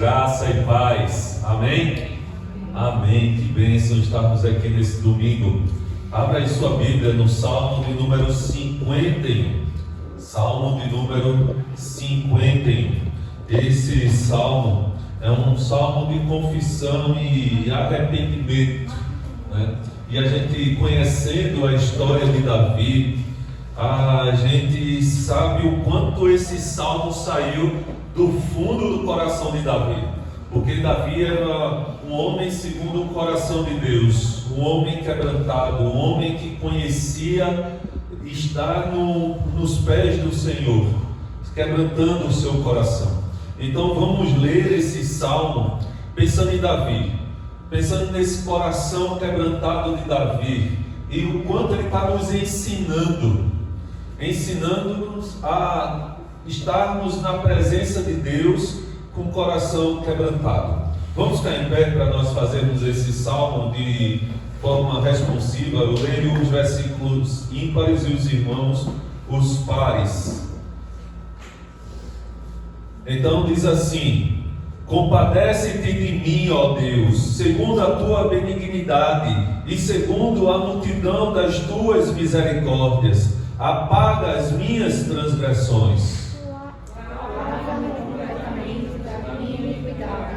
graça e paz. Amém? Amém. Que bênção estarmos aqui nesse domingo. Abra aí sua Bíblia no Salmo de número 51. Salmo de número 51. Esse salmo é um salmo de confissão e arrependimento, né? E a gente, conhecendo a história de Davi, a gente sabe o quanto esse salmo saiu do fundo do coração de Davi, porque Davi era um homem segundo o coração de Deus, um homem quebrantado, um homem que conhecia estar nos pés do Senhor, quebrantando o seu coração. Então vamos ler esse salmo pensando em Davi, pensando nesse coração quebrantado de Davi e o quanto ele está nos ensinando-nos a estarmos na presença de Deus com o coração quebrantado. Vamos ficar em pé para nós fazermos esse salmo de forma responsiva. Eu leio os versículos ímpares e os irmãos os pares. Então diz assim: compadece-te de mim, ó Deus, segundo a tua benignidade e segundo a multidão das tuas misericórdias, apaga as minhas transgressões. Lava-me completamente da minha iniquidade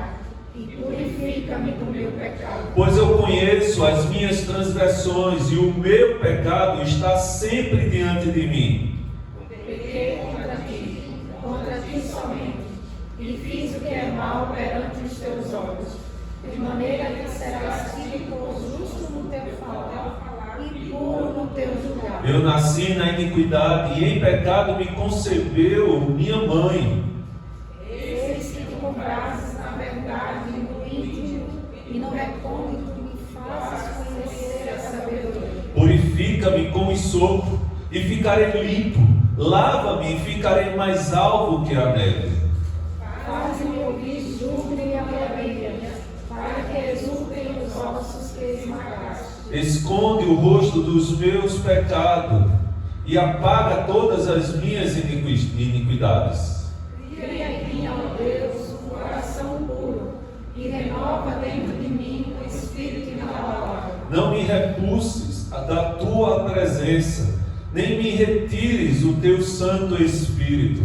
e purifica-me do meu pecado. Pois eu conheço as minhas transgressões e o meu pecado está sempre diante de mim. Pequei contra ti somente, e fiz o que é mal perante os teus olhos, de maneira que serás típico justo no teu falar e puro no teu julgar. Eu nasci na iniquidade e em pecado me concebeu minha mãe. Eis que te comprases na verdade no íntimo e no recôndito me fazes conhecer a sabedoria. Purifica-me com esopo e ficarei limpo. Lava-me e ficarei mais alvo que a neve. Faz-me ouvir júbilo e alegria, para que exultem os ossos que esmagaste. Esconde o rosto dos meus pecados e apaga todas as minhas iniquidades. Cria em mim, ó Deus, um coração puro, e renova dentro de mim um espírito inabalável. Não me repulses da tua presença, nem me retires o teu Santo Espírito.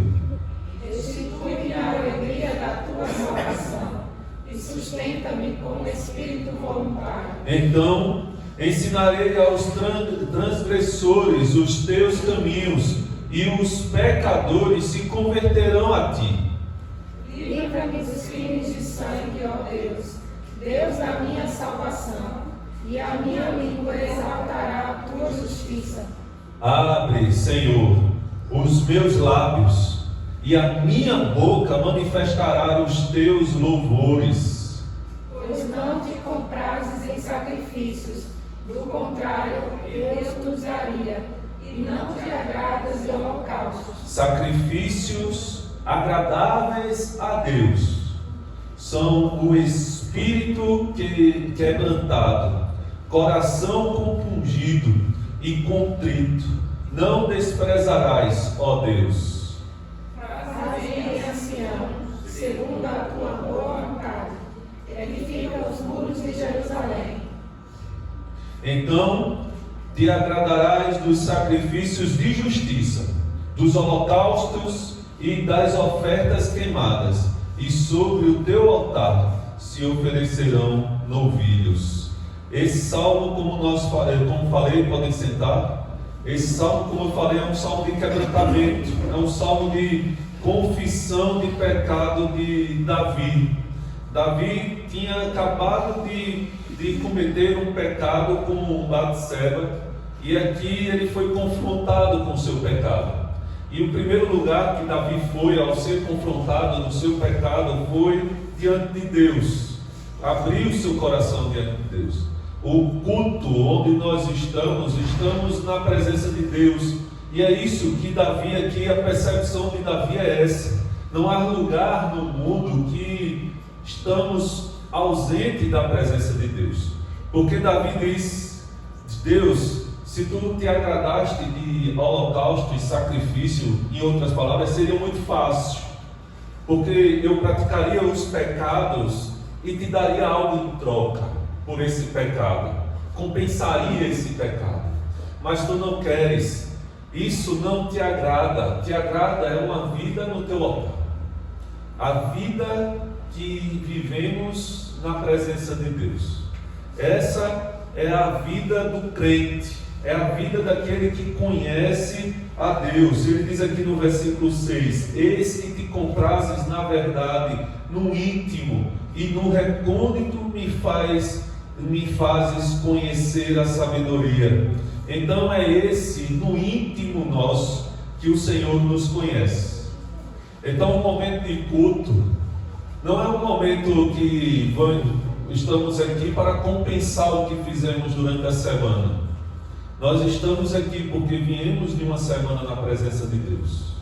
Restitui-me a alegria da tua salvação, e sustenta-me com o espírito voluntário. Então ensinarei aos transgressores os teus caminhos, e os pecadores se converterão a ti. Livra-me dos crimes de sangue, ó Deus, Deus da minha salvação, e a minha língua exaltará a tua justiça. Abre, Senhor, os meus lábios, e a minha boca manifestará os teus louvores. Pois não te comprases em sacrifícios, do contrário, eu te usaria, e não te agradas de holocaustos. Sacrifícios agradáveis a Deus são o espírito quebrantado, coração compungido e contrito, não desprezarás, ó Deus. Fazei em Sião, segundo a tua boa vontade, edifica os muros de Jerusalém. Então te agradarás dos sacrifícios de justiça, dos holocaustos e das ofertas queimadas, e sobre o teu altar se oferecerão novilhos. Esse salmo, como falei, podem sentar. Esse salmo, como eu falei, é um salmo de quebrantamento, é um salmo de confissão de pecado de Davi. Davi tinha acabado de cometer um pecado com Batseba, e aqui ele foi confrontado com o seu pecado. E o primeiro lugar que Davi foi ao ser confrontado no seu pecado foi diante de Deus. Abriu seu coração diante de Deus. O culto onde nós estamos na presença de Deus. E é isso que Davi aqui, a percepção de Davi é essa. Não há lugar no mundo que estamos ausentes da presença de Deus. Porque Davi diz: Deus, se tu te agradaste de holocausto e sacrifício, em outras palavras, seria muito fácil. porque eu praticaria os pecados e te daria algo em troca por esse pecado, compensaria esse pecado, mas tu não queres, isso não te agrada é uma vida no teu altar, a vida que vivemos na presença de Deus. Essa é a vida do crente, é a vida daquele que conhece a Deus. Ele diz aqui no versículo 6: eis que te comprases na verdade, no íntimo, e no recôndito me fazes conhecer a sabedoria. Então é esse, no íntimo nosso, que o Senhor nos conhece. Então o momento de culto não é um momento que estamos aqui para compensar o que fizemos durante a semana. Nós estamos aqui porque viemos de uma semana na presença de Deus.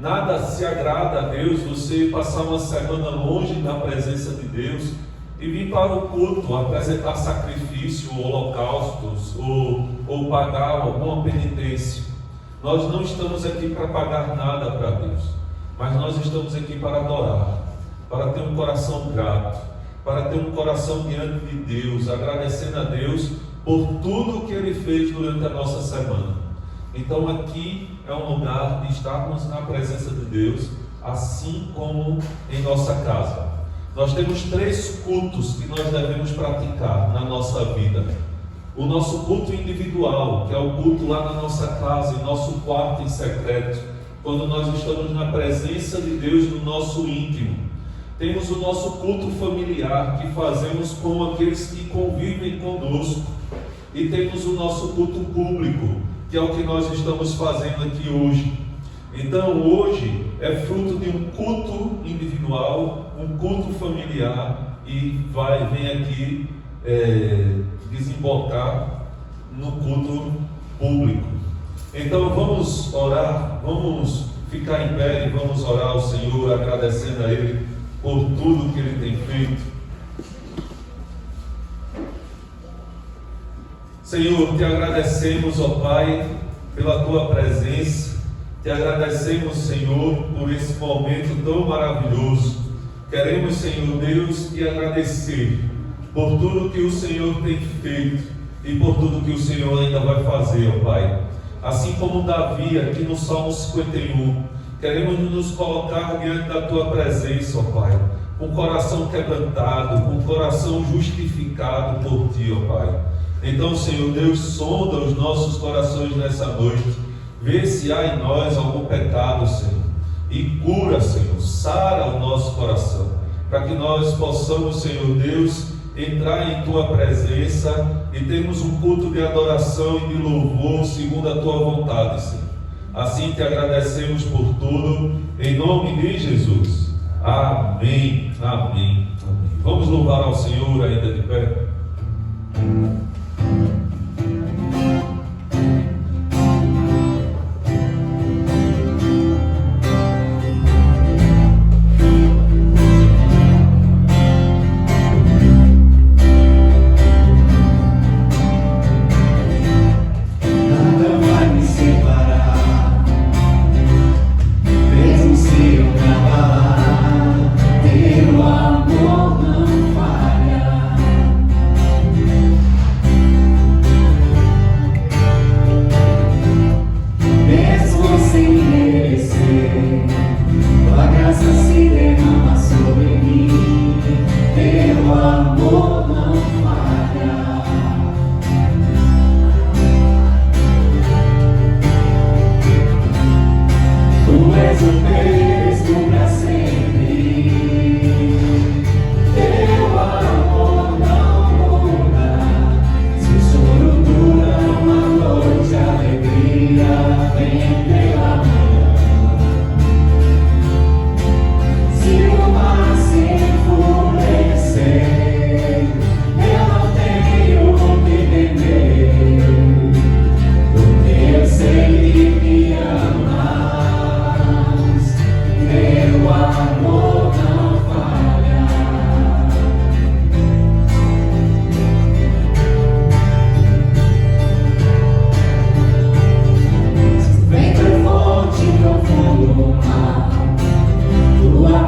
Nada se agrada a Deus você passar uma semana longe da presença de Deus e vir para o culto, apresentar sacrifício, holocaustos, ou pagar alguma penitência. Nós não estamos aqui para pagar nada para Deus, mas nós estamos aqui para adorar, para ter um coração grato, para ter um coração diante de Deus, agradecendo a Deus por tudo que Ele fez durante a nossa semana. Então aqui é um lugar de estarmos na presença de Deus, assim como em nossa casa. Nós temos 3 cultos que nós devemos praticar na nossa vida. O nosso culto individual, que é o culto lá na nossa casa, em nosso quarto em secreto, quando nós estamos na presença de Deus no nosso íntimo. Temos o nosso culto familiar, que fazemos com aqueles que convivem conosco. E temos o nosso culto público, que é o que nós estamos fazendo aqui hoje. Então hoje é fruto de um culto individual, um culto familiar, e vem aqui desembocar no culto público. Então vamos orar, vamos ficar em pé e vamos orar ao Senhor, agradecendo a Ele por tudo que Ele tem feito. Senhor, te agradecemos, ó Pai, pela Tua presença. Te agradecemos, Senhor, por esse momento tão maravilhoso. Queremos, Senhor Deus, te agradecer por tudo que o Senhor tem feito e por tudo que o Senhor ainda vai fazer, ó Pai. Assim como Davi, aqui no Salmo 51, queremos nos colocar diante da Tua presença, ó Pai, com o coração quebrantado, com o coração justificado por Ti, ó Pai. Então, Senhor Deus, sonda os nossos corações nessa noite, vê se há em nós algum pecado, Senhor, e cura, Senhor, sara o nosso coração, para que nós possamos, Senhor Deus, entrar em Tua presença e termos um culto de adoração e de louvor segundo a Tua vontade, Senhor. Assim te agradecemos por tudo, em nome de Jesus. Amém, amém, amém. Vamos louvar ao Senhor ainda de pé. Tua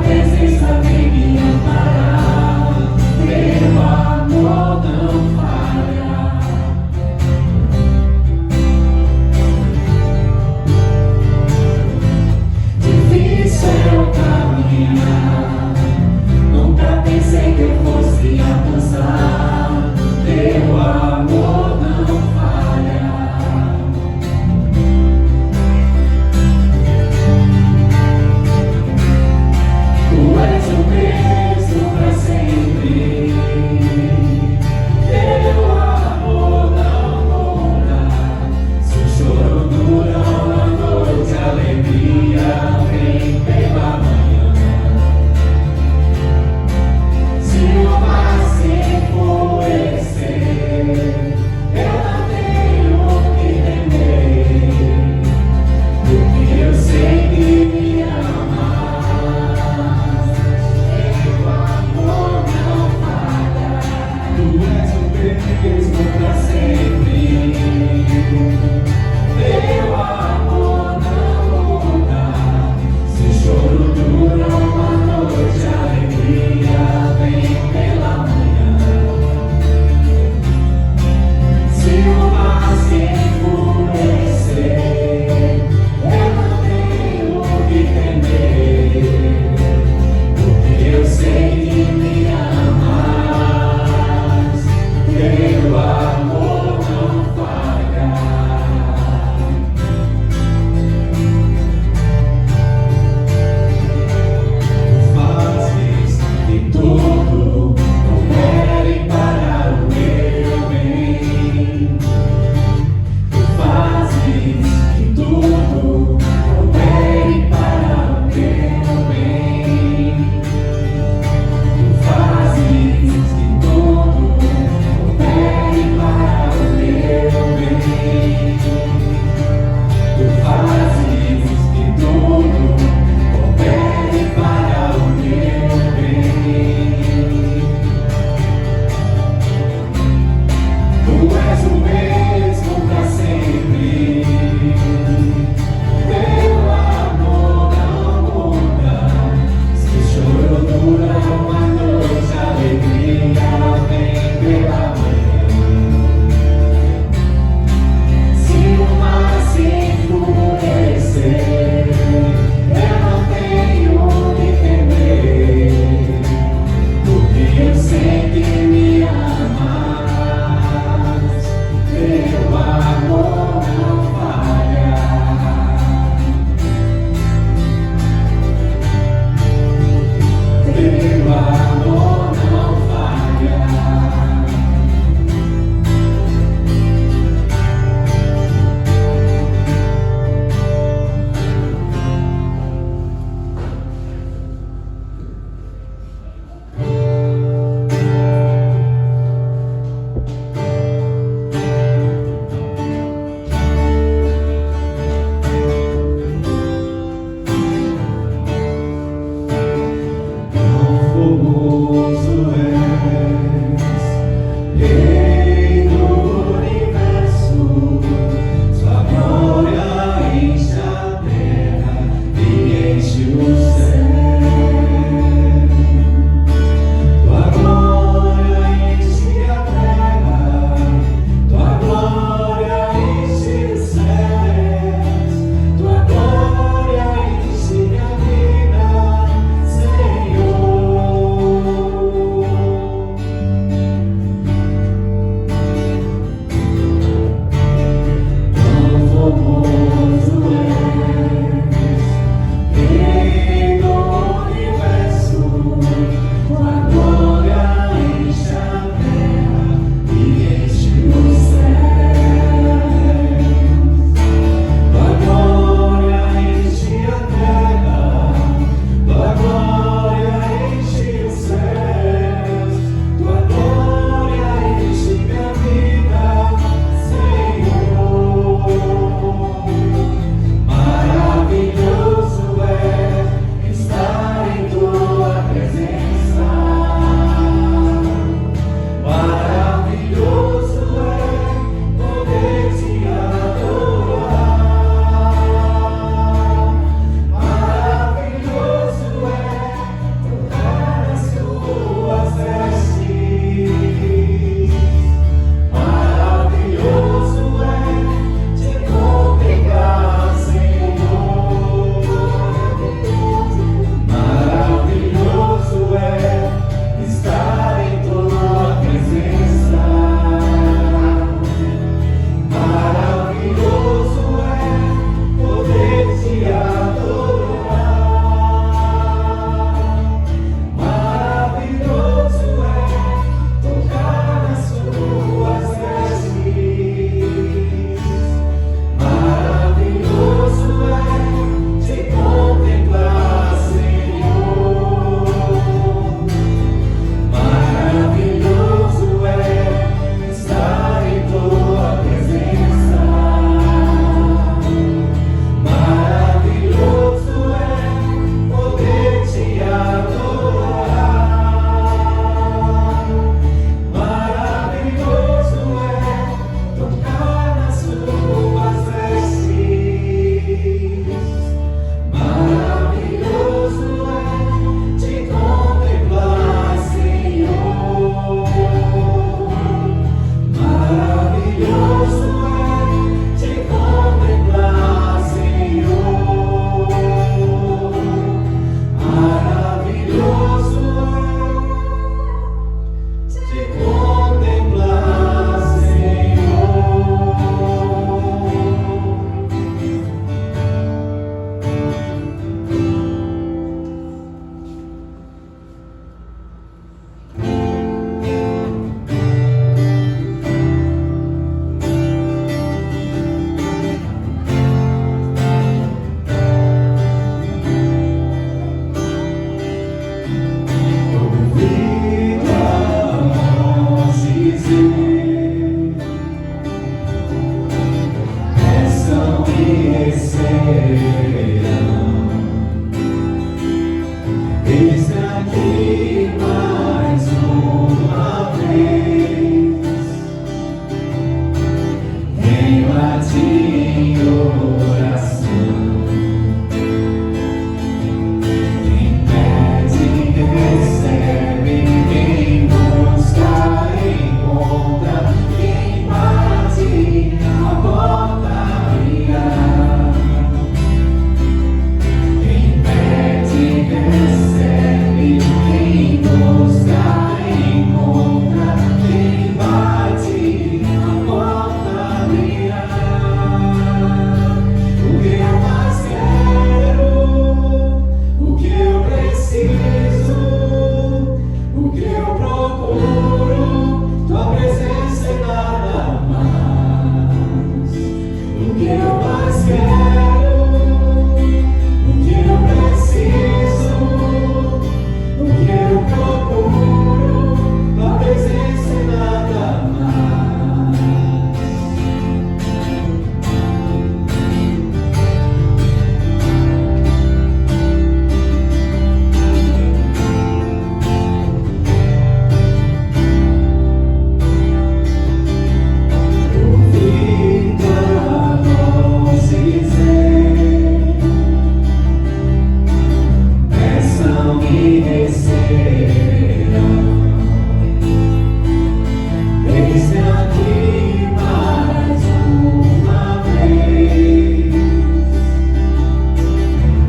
Eis-me aqui mais uma vez,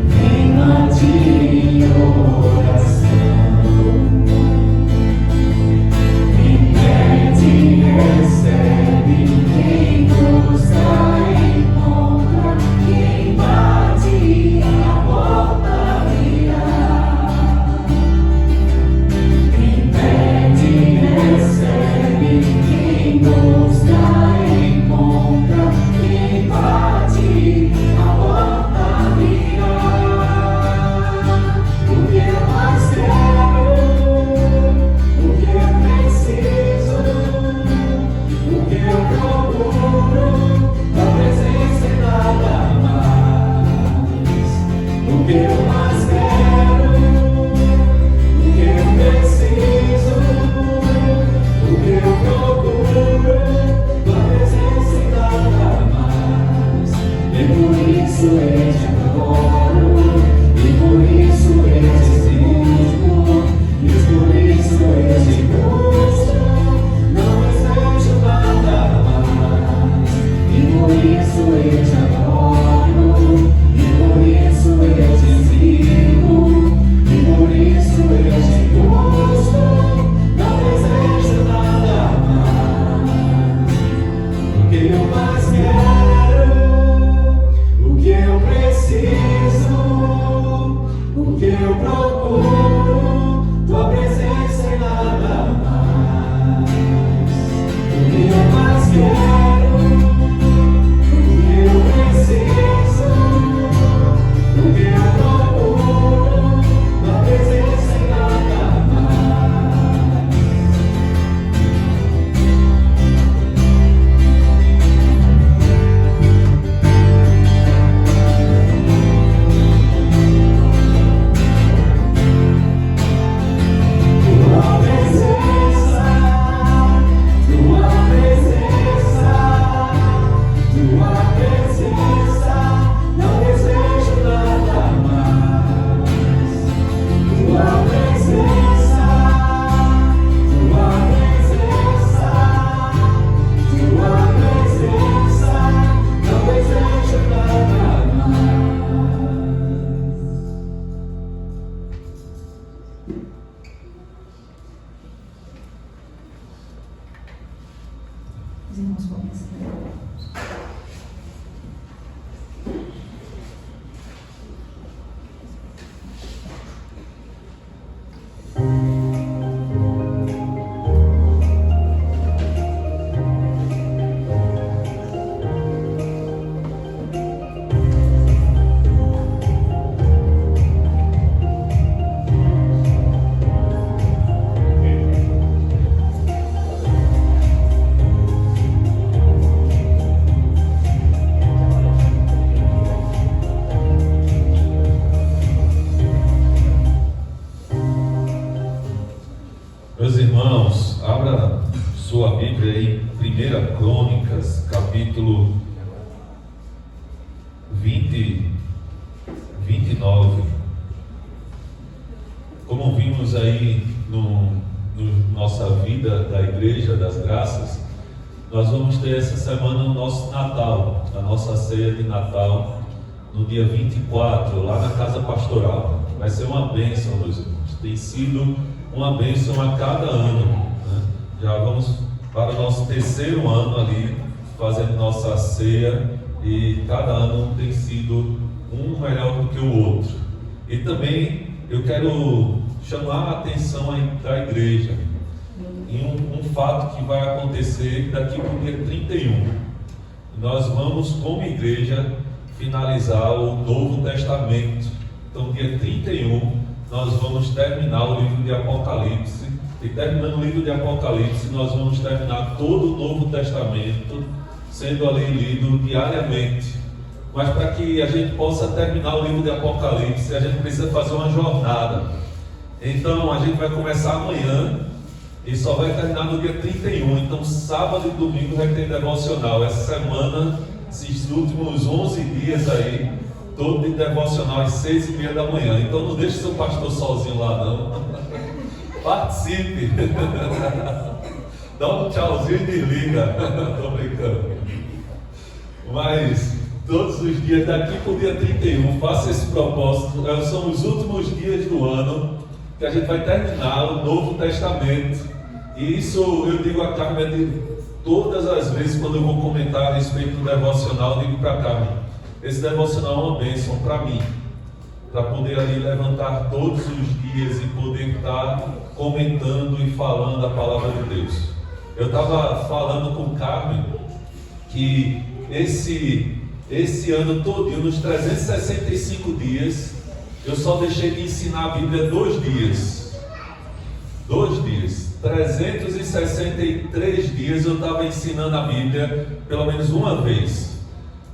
venho a ti em oração, quem pede recebe, quem busca encontra, quem bate a porta abrirá. Quem pede recebe, quem busca encontra, quem bate a porta abrirá. O que eu mais quero, o que eu preciso, o que eu procuro, tua presença e nada mais. O que eu mais quero, o que eu preciso, o que eu procuro, tua presença e nada mais. E por isso eu te adoro, e por isso eu te sirvo, e por isso eu te busco, não desejo nada mais. E por isso eu te adoro, e por isso eu te sirvo, e por isso eu te busco, não desejo nada mais. O que eu mais quero, o que eu preciso, o que eu procuro, tua presença e nada mais. O que eu mais quero, o que eu preciso, o que eu procuro, tua presença e nada mais. Tua presença, tua presença, tua presença, não desejo nada mais. Tua presença, tua presença, tua presença, não desejo nada mais. Os irmãos começam. Meus irmãos, abra sua Bíblia em 1 Crônicas, capítulo 29. Como vimos aí no nossa vida da Igreja das Graças, nós vamos ter essa semana o nosso Natal, a nossa ceia de Natal, no dia 24, lá na Casa Pastoral. Vai ser uma bênção, meus irmãos. Tem sido uma bênção a cada ano, né? Já vamos para o nosso terceiro ano ali, fazendo nossa ceia, e cada ano tem sido um melhor do que o outro. E também eu quero chamar a atenção da igreja em um fato que vai acontecer daqui para o dia 31. Nós vamos, como igreja, finalizar o Novo Testamento. Então, dia 31, nós vamos terminar o livro de Apocalipse. E terminando o livro de Apocalipse, nós vamos terminar todo o Novo Testamento, sendo ali lido diariamente. Mas para que a gente possa terminar o livro de Apocalipse, a gente precisa fazer uma jornada. Então, a gente vai começar amanhã e só vai terminar no dia 31. Então, sábado e domingo vai ter devocional. Essa semana, esses últimos 11 dias aí, todo de devocional às 6h30 da manhã. Então, não deixe seu pastor sozinho lá, não. Participe. Dá um tchauzinho e desliga. Estou brincando. Mas todos os dias, daqui para o dia 31, faça esse propósito. São os últimos dias do ano que a gente vai terminar o Novo Testamento. E isso eu digo a Carmen todas as vezes quando eu vou comentar a respeito do devocional, eu digo para a Carmen, esse devocional é uma bênção para mim, para poder ali levantar todos os dias e poder estar comentando e falando a palavra de Deus. Eu estava falando com Carmen que esse ano todo, nos 365 dias, eu só deixei de ensinar a Bíblia 2 dias. 2 dias. 363 dias eu estava ensinando a Bíblia pelo menos uma vez.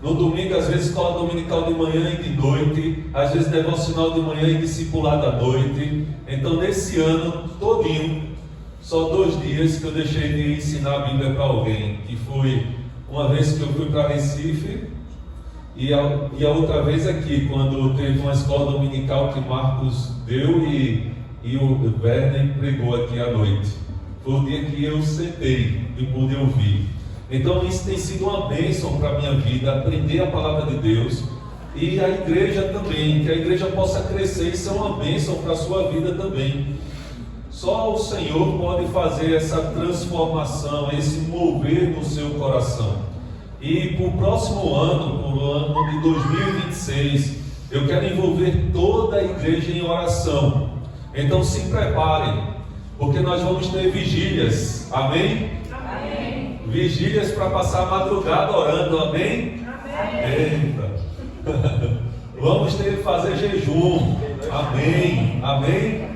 No domingo, às vezes escola dominical de manhã e de noite, às vezes devocional de manhã e discipulado à noite. Então nesse ano todinho, só 2 dias que eu deixei de ensinar a Bíblia para alguém, que foi uma vez que eu fui para Recife e a outra vez aqui, quando teve uma escola dominical que Marcos deu e o Werner pregou aqui à noite. Foi o dia que eu sentei e pude ouvir. Então isso tem sido uma bênção para a minha vida, aprender a palavra de Deus, e a igreja também, que a igreja possa crescer. Isso é uma bênção para a sua vida também. Só o Senhor pode fazer essa transformação, esse mover no seu coração. E para o próximo ano, para o ano de 2026, eu quero envolver toda a igreja em oração. Então se preparem, porque nós vamos ter vigílias, amém? Amém. Vigílias para passar a madrugada orando, amém? Amém. Eita. Vamos fazer jejum, amém? Amém?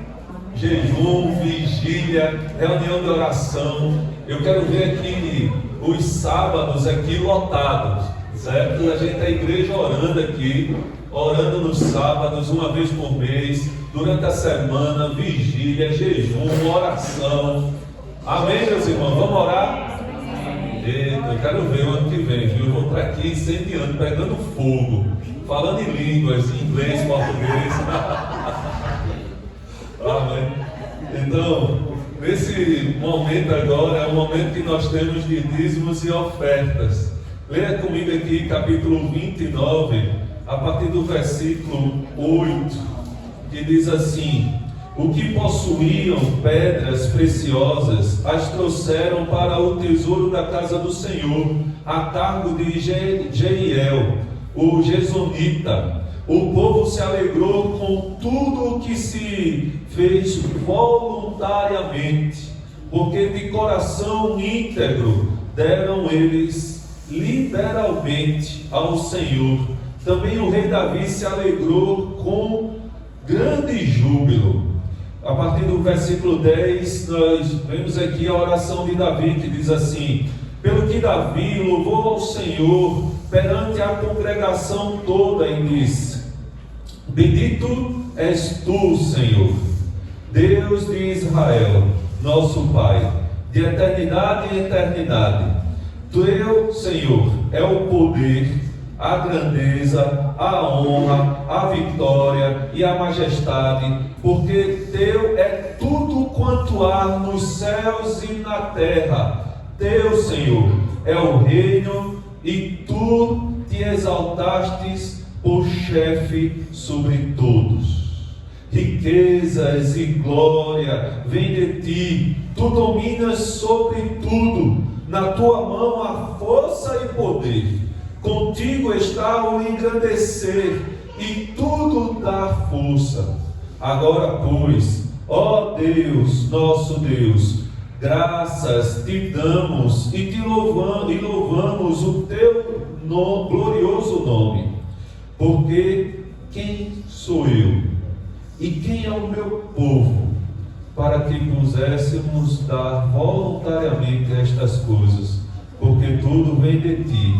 Jejum, vigília, reunião de oração. Eu quero ver aqui os sábados aqui lotados, certo? A gente, a igreja orando aqui, orando nos sábados, uma vez por mês, durante a semana, vigília, jejum, oração. Amém, meus irmãos? Vamos orar? Eita, eu quero ver o ano que vem, viu? Eu vou estar aqui incendiando, pegando fogo, falando em línguas, em inglês, português. Amém. Então, nesse momento agora, é o momento que nós temos de dízimos e ofertas. Leia comigo aqui capítulo 29, a partir do versículo 8, que diz assim: o que possuíam pedras preciosas, as trouxeram para o tesouro da casa do Senhor, a cargo de Jeiel, o Gesonita. O povo se alegrou com tudo o que se fez voluntariamente, porque de coração íntegro deram eles liberalmente ao Senhor. Também o rei Davi se alegrou com grande júbilo. A partir do versículo 10, nós vemos aqui a oração de Davi, que diz assim: pelo que Davi louvou ao Senhor perante a congregação toda e disse: bendito és tu, Senhor, Deus de Israel, nosso Pai, de eternidade em eternidade. Teu, Senhor, é o poder, a grandeza, a honra, a vitória e a majestade, porque teu é tudo quanto há nos céus e na terra. Teu, Senhor, é o reino, e tu te exaltastes por chefe sobre todos. Riquezas e glória vêm de ti, tu dominas sobre tudo, na tua mão há força e poder, contigo está o engrandecer e tudo dá força. Agora, pois, ó Deus, nosso Deus, graças te damos e te louvamos o teu glorioso nome. Porque quem sou eu e quem é o meu povo para que pudéssemos dar voluntariamente estas coisas? Porque tudo vem de ti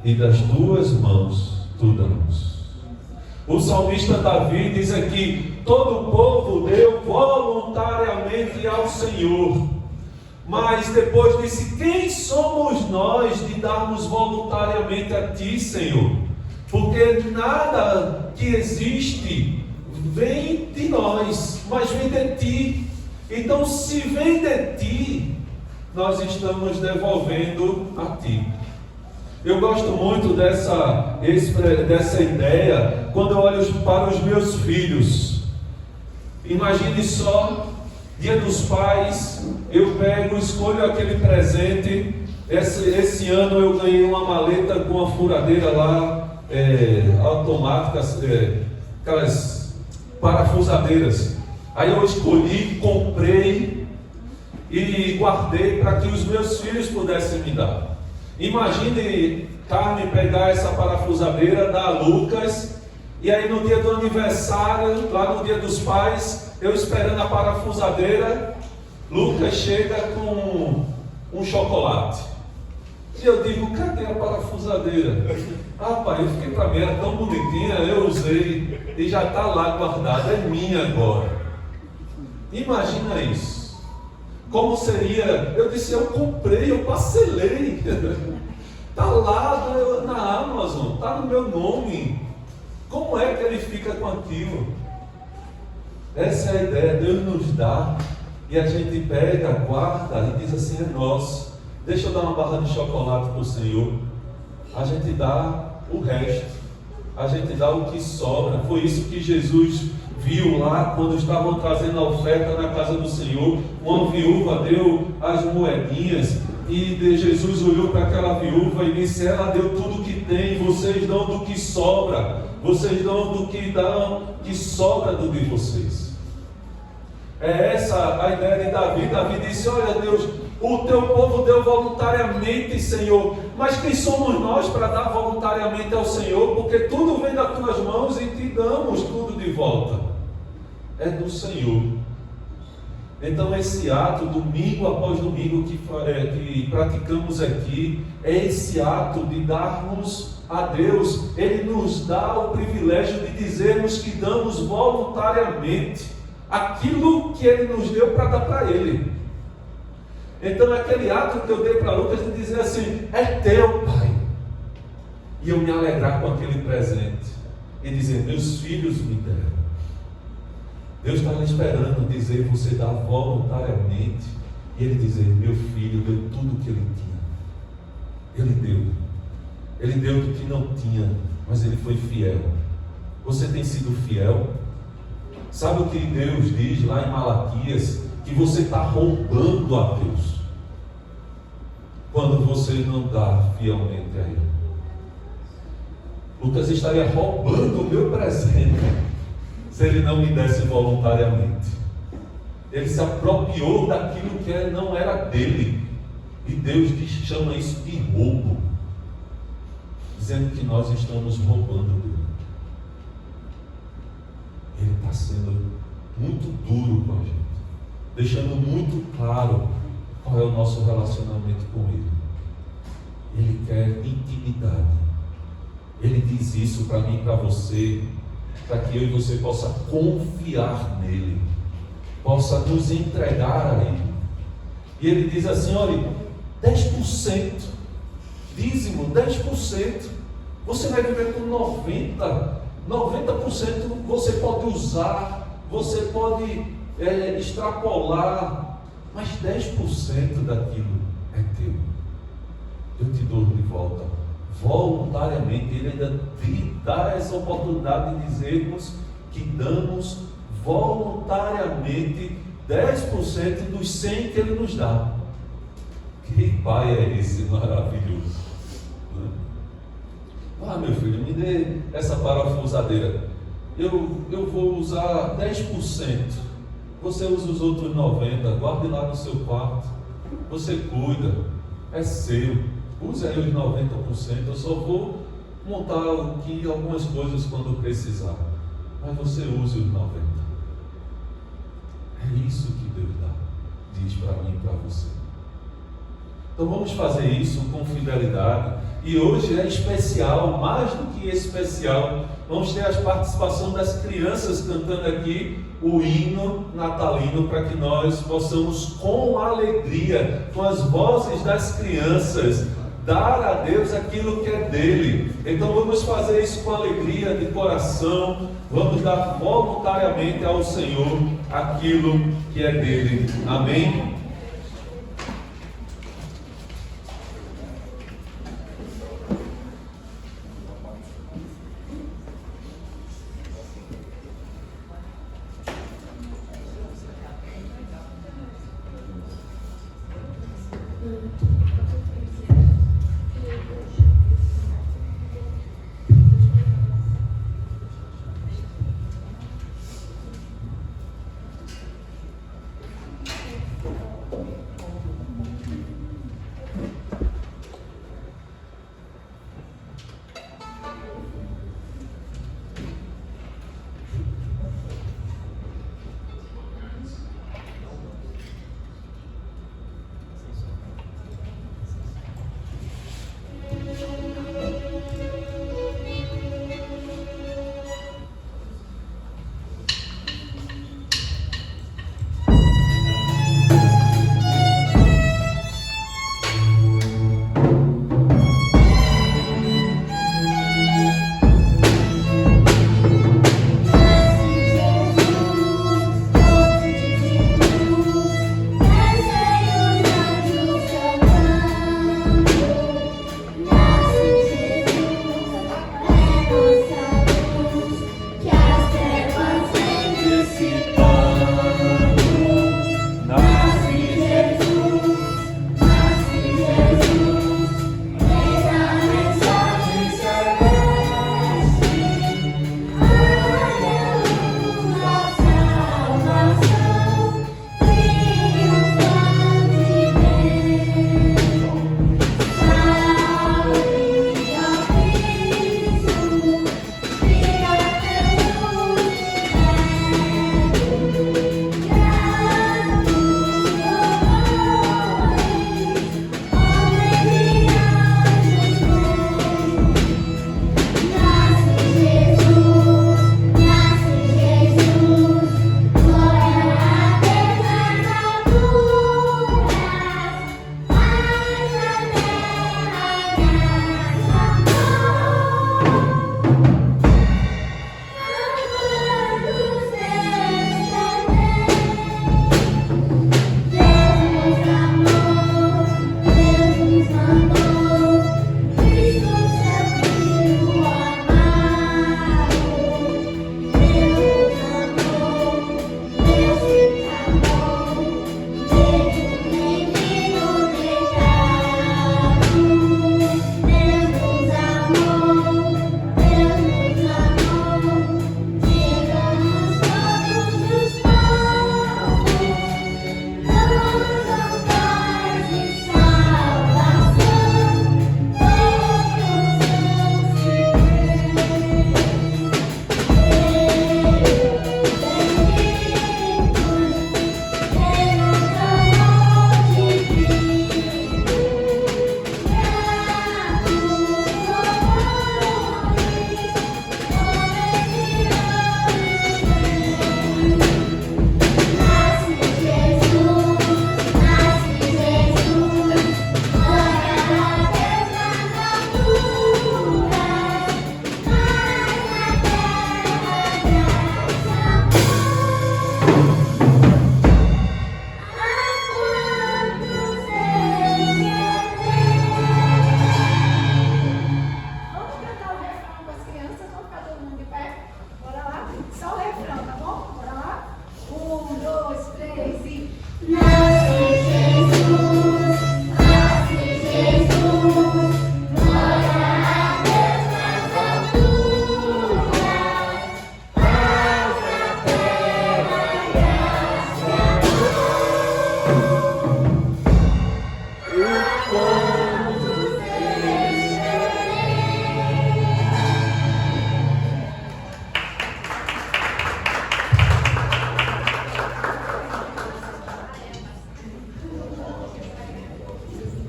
e das tuas mãos tu damos. O salmista Davi diz aqui: todo o povo deu voluntariamente ao Senhor. Mas depois disse: quem somos nós de darmos voluntariamente a ti, Senhor? Porque nada que existe vem de nós, mas vem de ti. Então, se vem de ti, nós estamos devolvendo a ti. Eu gosto muito dessa ideia quando eu olho para os meus filhos. Imagine só, Dia dos Pais, eu pego, escolho aquele presente. Esse ano eu ganhei uma maleta com uma furadeira lá, automática, aquelas parafusadeiras. Aí eu escolhi, comprei e guardei para que os meus filhos pudessem me dar. Imagine Carmen pegar essa parafusadeira, dar a Lucas, e aí no dia do aniversário, lá no Dia dos Pais, eu esperando a parafusadeira, Lucas chega com um chocolate. E eu digo, cadê a parafusadeira? Ah, pai, eu fiquei para mim, era tão bonitinha, eu usei e já está lá guardada, é minha agora. Imagina isso. Como seria? Eu disse, eu comprei, eu parcelei. Está lá na Amazon, está no meu nome. Como é que ele fica com aquilo? Essa é a ideia, Deus nos dá e a gente pega, guarda e diz assim, é nosso. Deixa eu dar uma barra de chocolate para o Senhor. A gente dá o resto, a gente dá o que sobra. Foi isso que Jesus viu lá quando estavam trazendo a oferta na casa do Senhor. Uma viúva deu as moedinhas e Jesus olhou para aquela viúva e disse, ela deu tudo que tem, vocês dão do que sobra, vocês dão do que sobra do de vocês. É essa a ideia de Davi. Davi disse, olha Deus, o teu povo deu voluntariamente, Senhor, mas quem somos nós para dar voluntariamente ao Senhor? Porque tudo vem das tuas mãos e te damos tudo de volta. É do Senhor. Então esse ato, domingo após domingo, que praticamos aqui, é esse ato de darmos a Deus. Ele nos dá o privilégio de dizermos que damos voluntariamente aquilo que Ele nos deu para dar para Ele. Então aquele ato que eu dei para Lucas de dizer assim, é teu, Pai, e eu me alegrar com aquele presente e dizer, meus filhos me deram. Deus está esperando dizer, você dá voluntariamente, e Ele dizer, meu filho deu tudo o que ele tinha. Ele deu do que não tinha, mas ele foi fiel. Você tem sido fiel? Sabe o que Deus diz lá em Malaquias? Que você está roubando a Deus quando você não dá fielmente a Ele. Lucas estaria roubando o meu presente se ele não me desse voluntariamente. Ele se apropriou daquilo que não era dele, e Deus chama isso de roubo, dizendo que nós estamos roubando dele. Ele está sendo muito duro com a gente, deixando muito claro qual é o nosso relacionamento com Ele. Ele quer intimidade. Ele diz isso para mim e para você, para que eu e você possa confiar nele, possa nos entregar a Ele. E Ele diz assim, olha, 10%, dízimo, 10%, você vai viver com 90% você pode usar, você pode extrapolar, mas 10% daquilo é teu. Eu te dou de volta, voluntariamente. Ele ainda te dá essa oportunidade de dizermos que damos voluntariamente 10% dos 100 que Ele nos dá. Que Pai é esse maravilhoso? Ah, meu filho, me dê essa parafusadeira. Eu vou usar 10%. Você usa os outros 90%. Guarde lá no seu quarto. Você cuida. É seu. Use aí os 90%. Eu só vou montar algumas coisas quando precisar. Mas você use os 90%. É isso que Deus dá. Diz para mim e para você. Então vamos fazer isso com fidelidade. E hoje é especial, mais do que especial. Vamos ter a participação das crianças cantando aqui o hino natalino, para que nós possamos, com alegria, com as vozes das crianças, dar a Deus aquilo que é dele. Então vamos fazer isso com alegria de coração, vamos dar voluntariamente ao Senhor aquilo que é dele. Amém?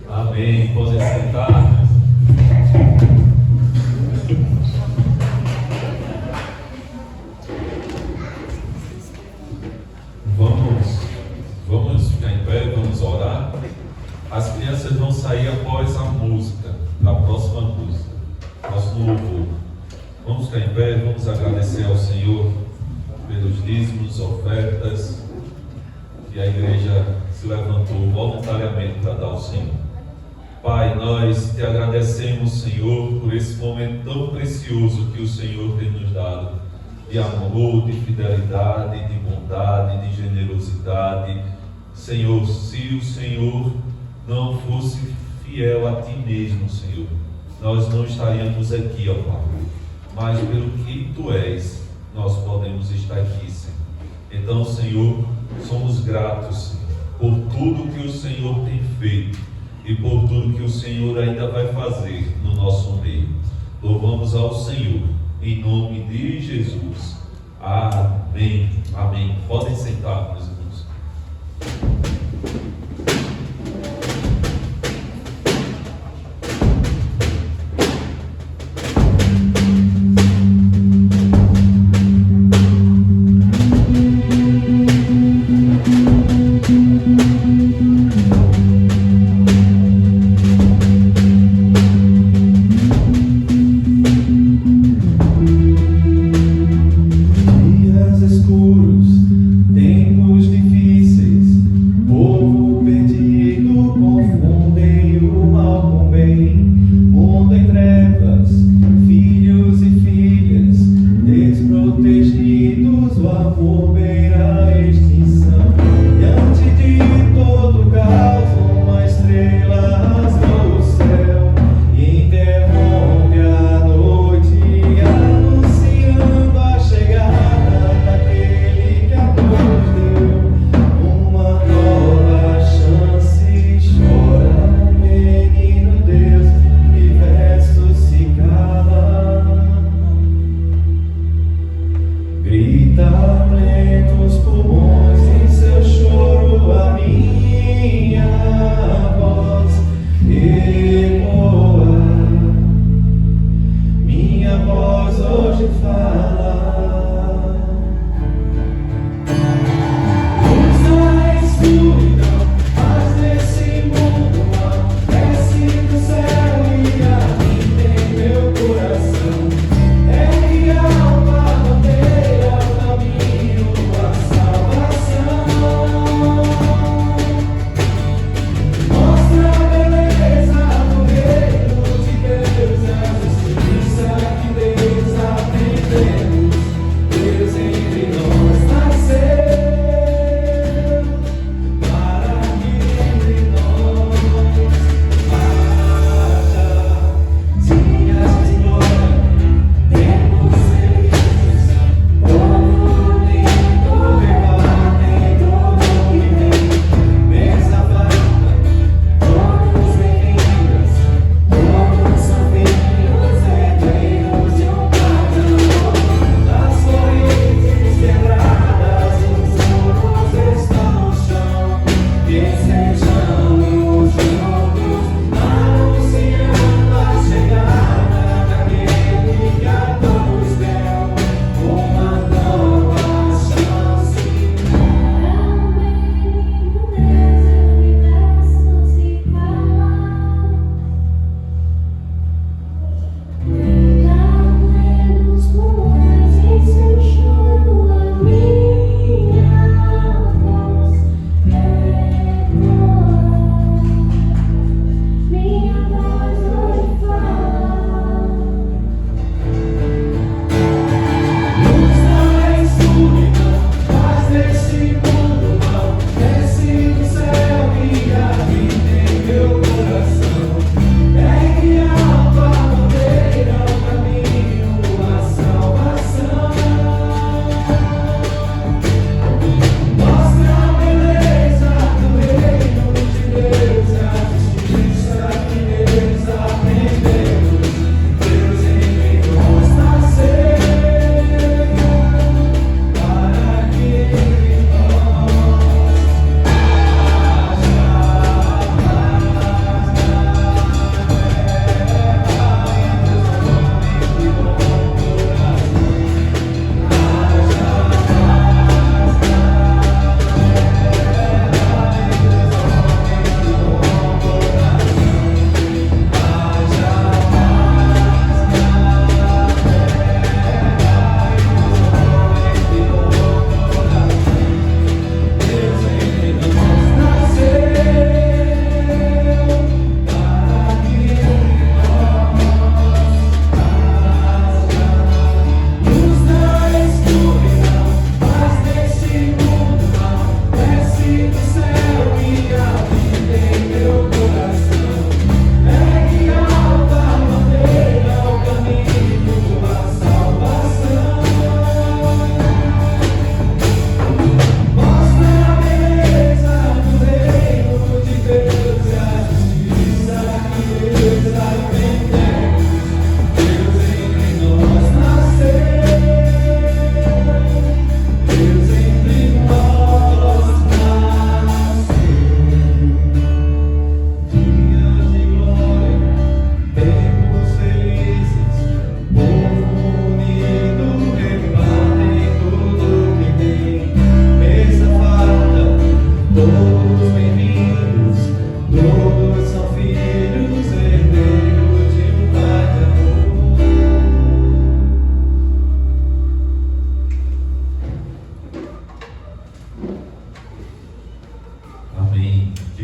Amém. Podem sentar. Vamos ficar em pé, vamos orar. As crianças vão sair após a música. E a igreja se levantou voluntariamente para dar ao Senhor. Pai, nós te agradecemos, Senhor, por esse momento tão precioso que o Senhor tem nos dado, de amor, de fidelidade, de bondade, de generosidade. Senhor, se o Senhor não fosse fiel a Ti mesmo, Senhor, nós não estaríamos aqui, ó Pai. Mas pelo que Tu és, nós podemos estar aqui, Senhor. Então, Senhor, somos gratos, Senhor, por tudo que o Senhor tem feito e por tudo que o Senhor ainda vai fazer no nosso meio. Louvamos ao Senhor, em nome de Jesus. Amém. Amém. Podem sentar, meus irmãos. Dias escuros, tempos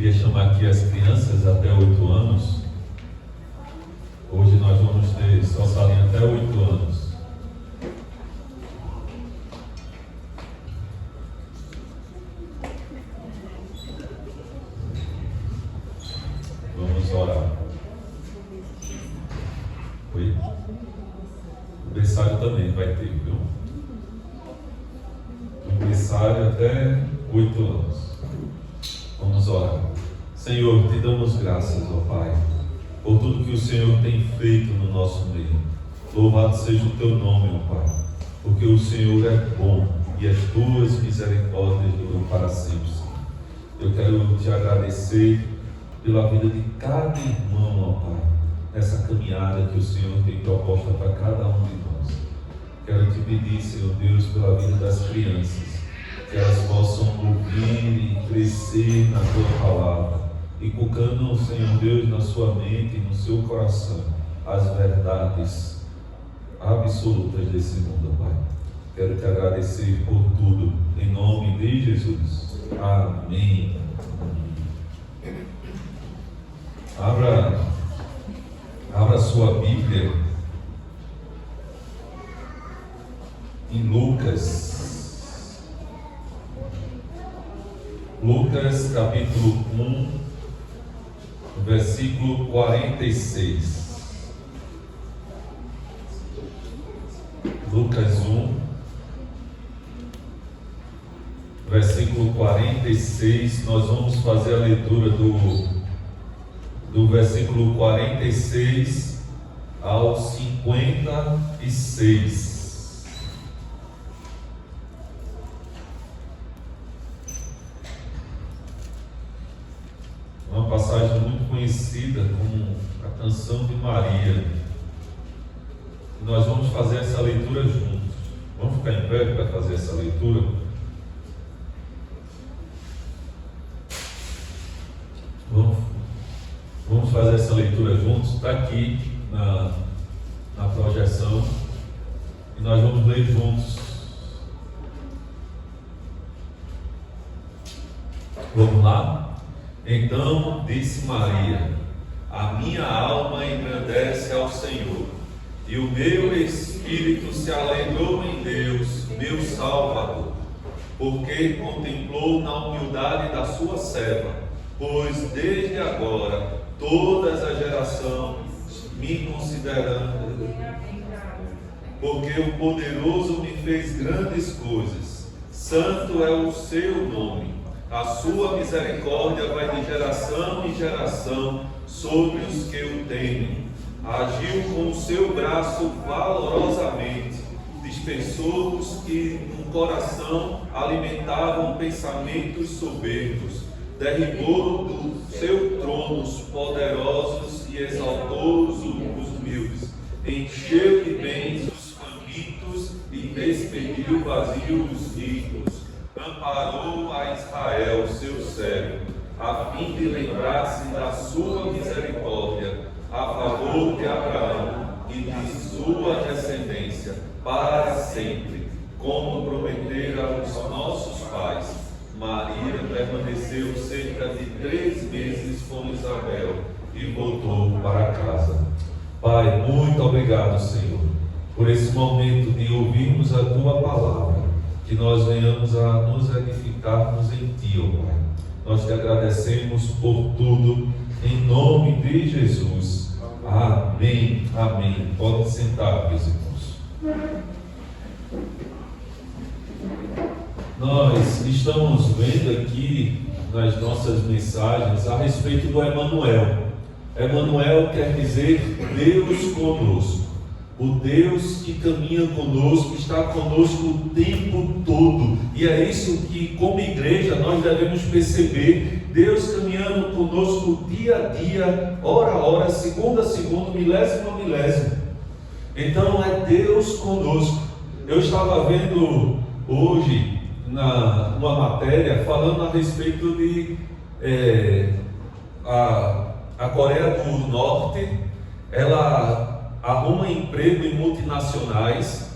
queria chamar aqui as crianças até 8 anos. Hoje nós vamos ter só salinha até 8 anos. Vamos orar. Oi? O berçário também vai ter, viu? O berçário até 8 anos. Vamos orar. Senhor, te damos graças, ó Pai, por tudo que o Senhor tem feito no nosso meio. Louvado seja o teu nome, ó Pai, porque o Senhor é bom e as tuas misericórdias duram para sempre, Senhor. Eu quero te agradecer pela vida de cada irmão, ó Pai, nessa caminhada que o Senhor tem proposta para cada um de nós. Quero te pedir, Senhor Deus, pela vida das crianças, que elas possam ouvir e crescer na tua palavra, inculcando, Senhor Deus, na sua mente e no seu coração as verdades absolutas desse mundo, Pai. Quero te agradecer por tudo, em nome de Jesus. Amém. Abra sua Bíblia em Lucas capítulo 1, versículo 46. Lucas 1, versículo 46. Nós vamos fazer a leitura do versículo 46 ao 56. Uma passagem muito conhecida como a canção de Maria. E nós vamos fazer essa leitura juntos. Vamos ficar em pé para fazer essa leitura? Vamos fazer essa leitura juntos. Está aqui na projeção. E nós vamos ler juntos. Vamos lá? Então disse Maria: a minha alma engrandece ao Senhor, e o meu espírito se alegrou em Deus, meu Salvador, porque contemplou na humildade da sua serva, pois desde agora todas as gerações me considerando, porque o poderoso me fez grandes coisas, santo é o seu nome. A sua misericórdia vai de geração em geração sobre os que o temem. Agiu com o seu braço valorosamente, dispensou os que no coração alimentavam pensamentos soberbos, derribou do seu trono os poderosos e exaltou os humildes, encheu de bens os famintos e despediu vazios os ricos. Amparou a Israel, seu servo, a fim de lembrar-se da sua misericórdia, a favor de Abraão e de sua descendência, para sempre, como prometera aos nossos pais. Maria permaneceu cerca de 3 meses com Isabel e voltou para casa. Pai, muito obrigado, Senhor, por esse momento de ouvirmos a tua palavra. Que nós venhamos a nos edificarmos em Ti, ó Pai. Nós te agradecemos por tudo, em nome de Jesus. Amém, amém. Podem sentar, meus irmãos. Nós estamos vendo aqui nas nossas mensagens a respeito do Emanuel. Emanuel quer dizer Deus conosco. O Deus que caminha conosco, está conosco o tempo todo. E é isso que, como igreja, nós devemos perceber. Deus caminhando conosco dia a dia, hora a hora, segundo a segundo, milésimo a milésimo. Então é Deus conosco. Eu estava vendo hoje uma matéria falando a respeito de a Coreia do Norte. Ela arruma emprego em multinacionais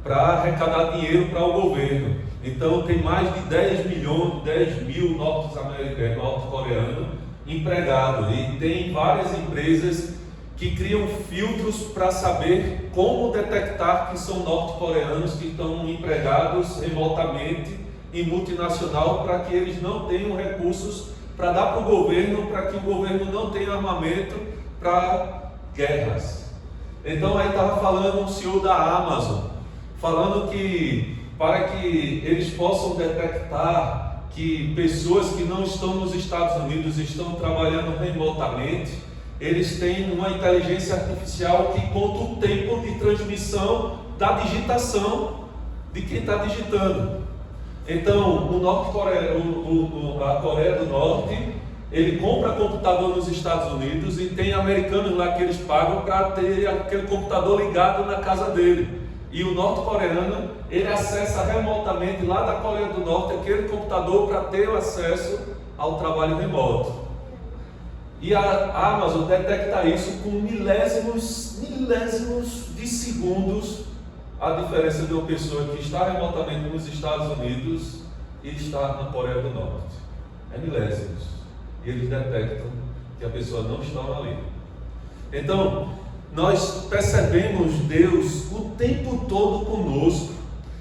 para arrecadar dinheiro para o governo. Então tem mais de 10 mil norte-coreanos empregados, e tem várias empresas que criam filtros para saber como detectar que são norte-coreanos que estão empregados remotamente em multinacional, para que eles não tenham recursos para dar para o governo, para que o governo não tenha armamento para guerras. Então aí estava falando um senhor da Amazon, falando que para que eles possam detectar que pessoas que não estão nos Estados Unidos estão trabalhando remotamente, eles têm uma inteligência artificial que conta o tempo de transmissão da digitação de quem está digitando. Então, a Coreia do Norte, ele compra computador nos Estados Unidos e tem americanos lá que eles pagam para ter aquele computador ligado na casa dele. E o norte-coreano, ele acessa remotamente lá da Coreia do Norte aquele computador para ter o acesso ao trabalho remoto. E a Amazon detecta isso com milésimos de segundos, a diferença de uma pessoa que está remotamente nos Estados Unidos e está na Coreia do Norte. É milésimos. E eles detectam que a pessoa não está ali. Então, nós percebemos Deus o tempo todo conosco.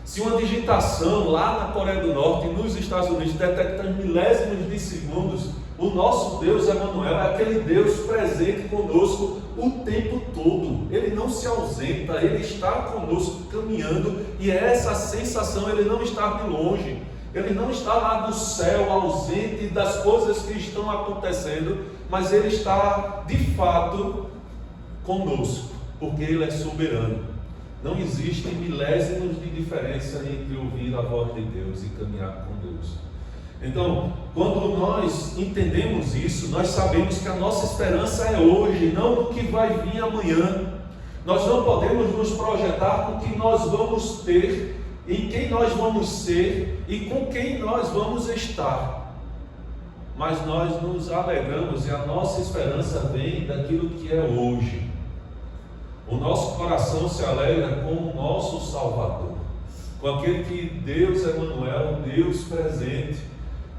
Se uma digitação lá na Coreia do Norte e nos Estados Unidos detecta milésimos de segundos, o nosso Deus Emanuel é aquele Deus presente conosco o tempo todo. Ele não se ausenta, Ele está conosco caminhando, e é essa sensação, Ele não está de longe, Ele não está lá do céu ausente das coisas que estão acontecendo, mas Ele está de fato conosco, porque Ele é soberano. Não existem milésimos de diferença entre ouvir a voz de Deus e caminhar com Deus. Então, quando nós entendemos isso, nós sabemos que a nossa esperança é hoje, não no que vai vir amanhã. Nós não podemos nos projetar com o que nós vamos ter, em quem nós vamos ser e com quem nós vamos estar. Mas nós nos alegramos e a nossa esperança vem daquilo que é hoje. O nosso coração se alegra com o nosso Salvador, com aquele que Deus Emanuel, Deus presente.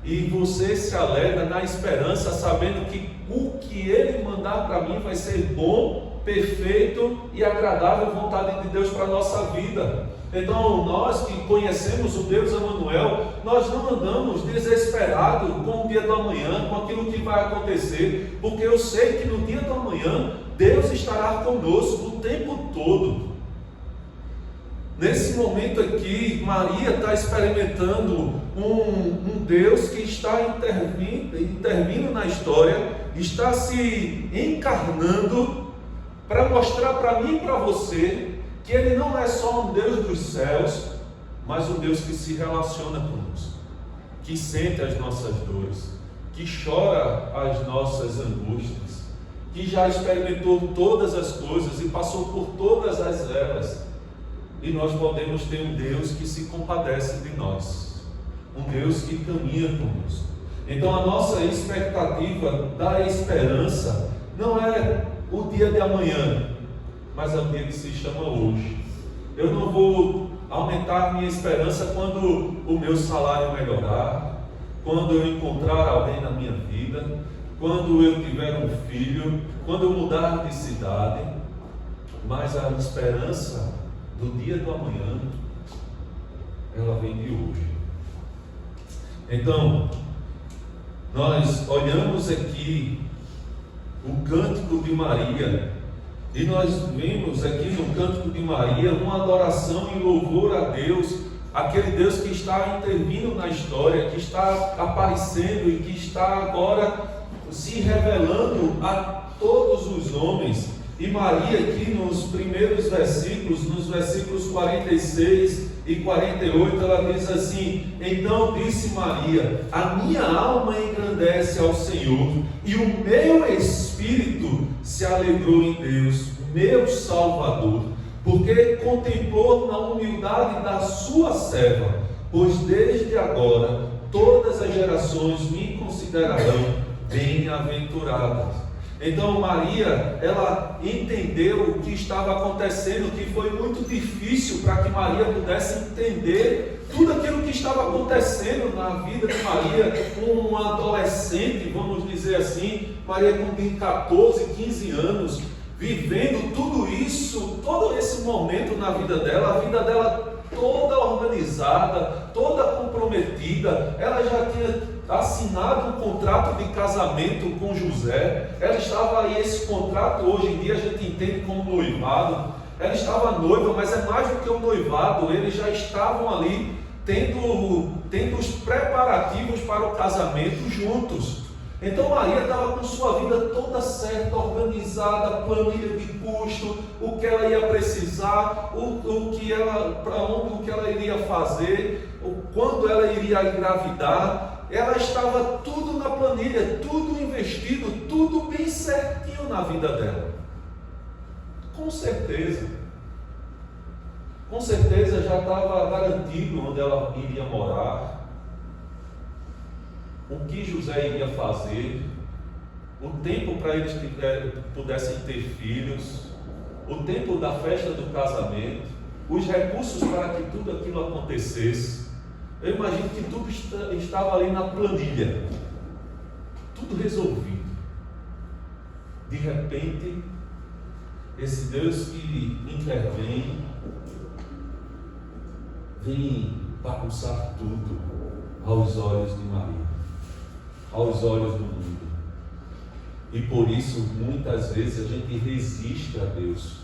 E você se alegra na esperança, sabendo que o que Ele mandar para mim vai ser bom, perfeito e agradável vontade de Deus para a nossa vida. Então, nós que conhecemos o Deus Emanuel, nós não andamos desesperados com o dia do amanhã, com aquilo que vai acontecer, porque eu sei que no dia do amanhã, Deus estará conosco o tempo todo. Nesse momento aqui, Maria está experimentando um Deus que está intervindo na história, está se encarnando para mostrar para mim e para você que Ele não é só um Deus dos céus, mas um Deus que se relaciona conosco, que sente as nossas dores, que chora as nossas angústias, que já experimentou todas as coisas e passou por todas elas. E nós podemos ter um Deus que se compadece de nós, um Deus que caminha conosco. Então a nossa expectativa da esperança não é o dia de amanhã, mas é o dia que se chama hoje. Eu não vou aumentar minha esperança quando o meu salário melhorar, quando eu encontrar alguém na minha vida, quando eu tiver um filho, quando eu mudar de cidade, mas a esperança do dia do amanhã, ela vem de hoje. Então, nós olhamos aqui o cântico de Maria, e nós vemos aqui no cântico de Maria uma adoração e louvor a Deus, aquele Deus que está intervindo na história, que está aparecendo e que está agora se revelando a todos os homens. E Maria aqui nos primeiros versículos, nos versículos 46 e 48, ela diz assim: então disse Maria, a minha alma engrandece ao Senhor, e o meu espírito se alegrou em Deus, meu Salvador, porque contemplou na humildade da sua serva, pois desde agora todas as gerações me considerarão bem-aventurada. Então Maria, ela entendeu o que estava acontecendo, que foi muito difícil para que Maria pudesse entender tudo aquilo que estava acontecendo na vida de Maria, uma adolescente, vamos dizer assim, Maria com 14, 15 anos, vivendo tudo isso, todo esse momento na vida dela, a vida dela toda organizada, toda comprometida. Ela já tinha assinado um contrato de casamento com José. Ela estava aí, esse contrato hoje em dia a gente entende como noivado. Ela estava noiva, mas é mais do que um noivado. Eles já estavam ali tendo os preparativos para o casamento juntos. Então Maria estava com sua vida toda certa, organizada, planilha de custo, o que ela ia precisar, para onde, o que ela iria fazer, quando ela iria engravidar. Ela estava tudo na planilha, tudo investido, tudo bem certinho na vida dela. Com certeza já estava garantido onde ela iria morar, o que José iria fazer, o tempo para eles pudessem ter filhos, o tempo da festa do casamento, os recursos para que tudo aquilo acontecesse. Eu imagino que tudo estava ali na planilha, tudo resolvido. De repente, esse Deus que intervém, vem bagunçar tudo aos olhos de Maria, aos olhos do mundo. E por isso, muitas vezes, a gente resiste a Deus,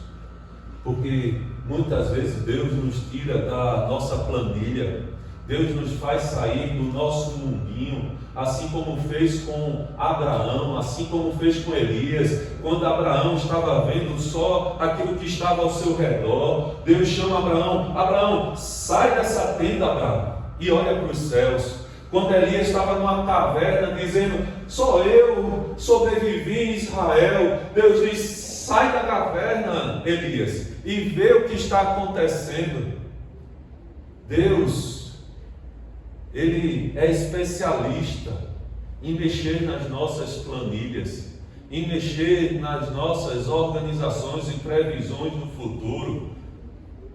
porque muitas vezes Deus nos tira da nossa planilha, Deus nos faz sair do nosso mundinho, assim como fez com Abraão, assim como fez com Elias. Quando Abraão estava vendo só aquilo que estava ao seu redor, Deus chama Abraão: Abraão, sai dessa tenda, Abraão, e olha para os céus. Quando Elias estava numa caverna dizendo: só eu sobrevivi em Israel, Deus diz: sai da caverna, Elias, e vê o que está acontecendo. Deus, Ele é especialista em mexer nas nossas planilhas, em mexer nas nossas organizações e previsões do futuro,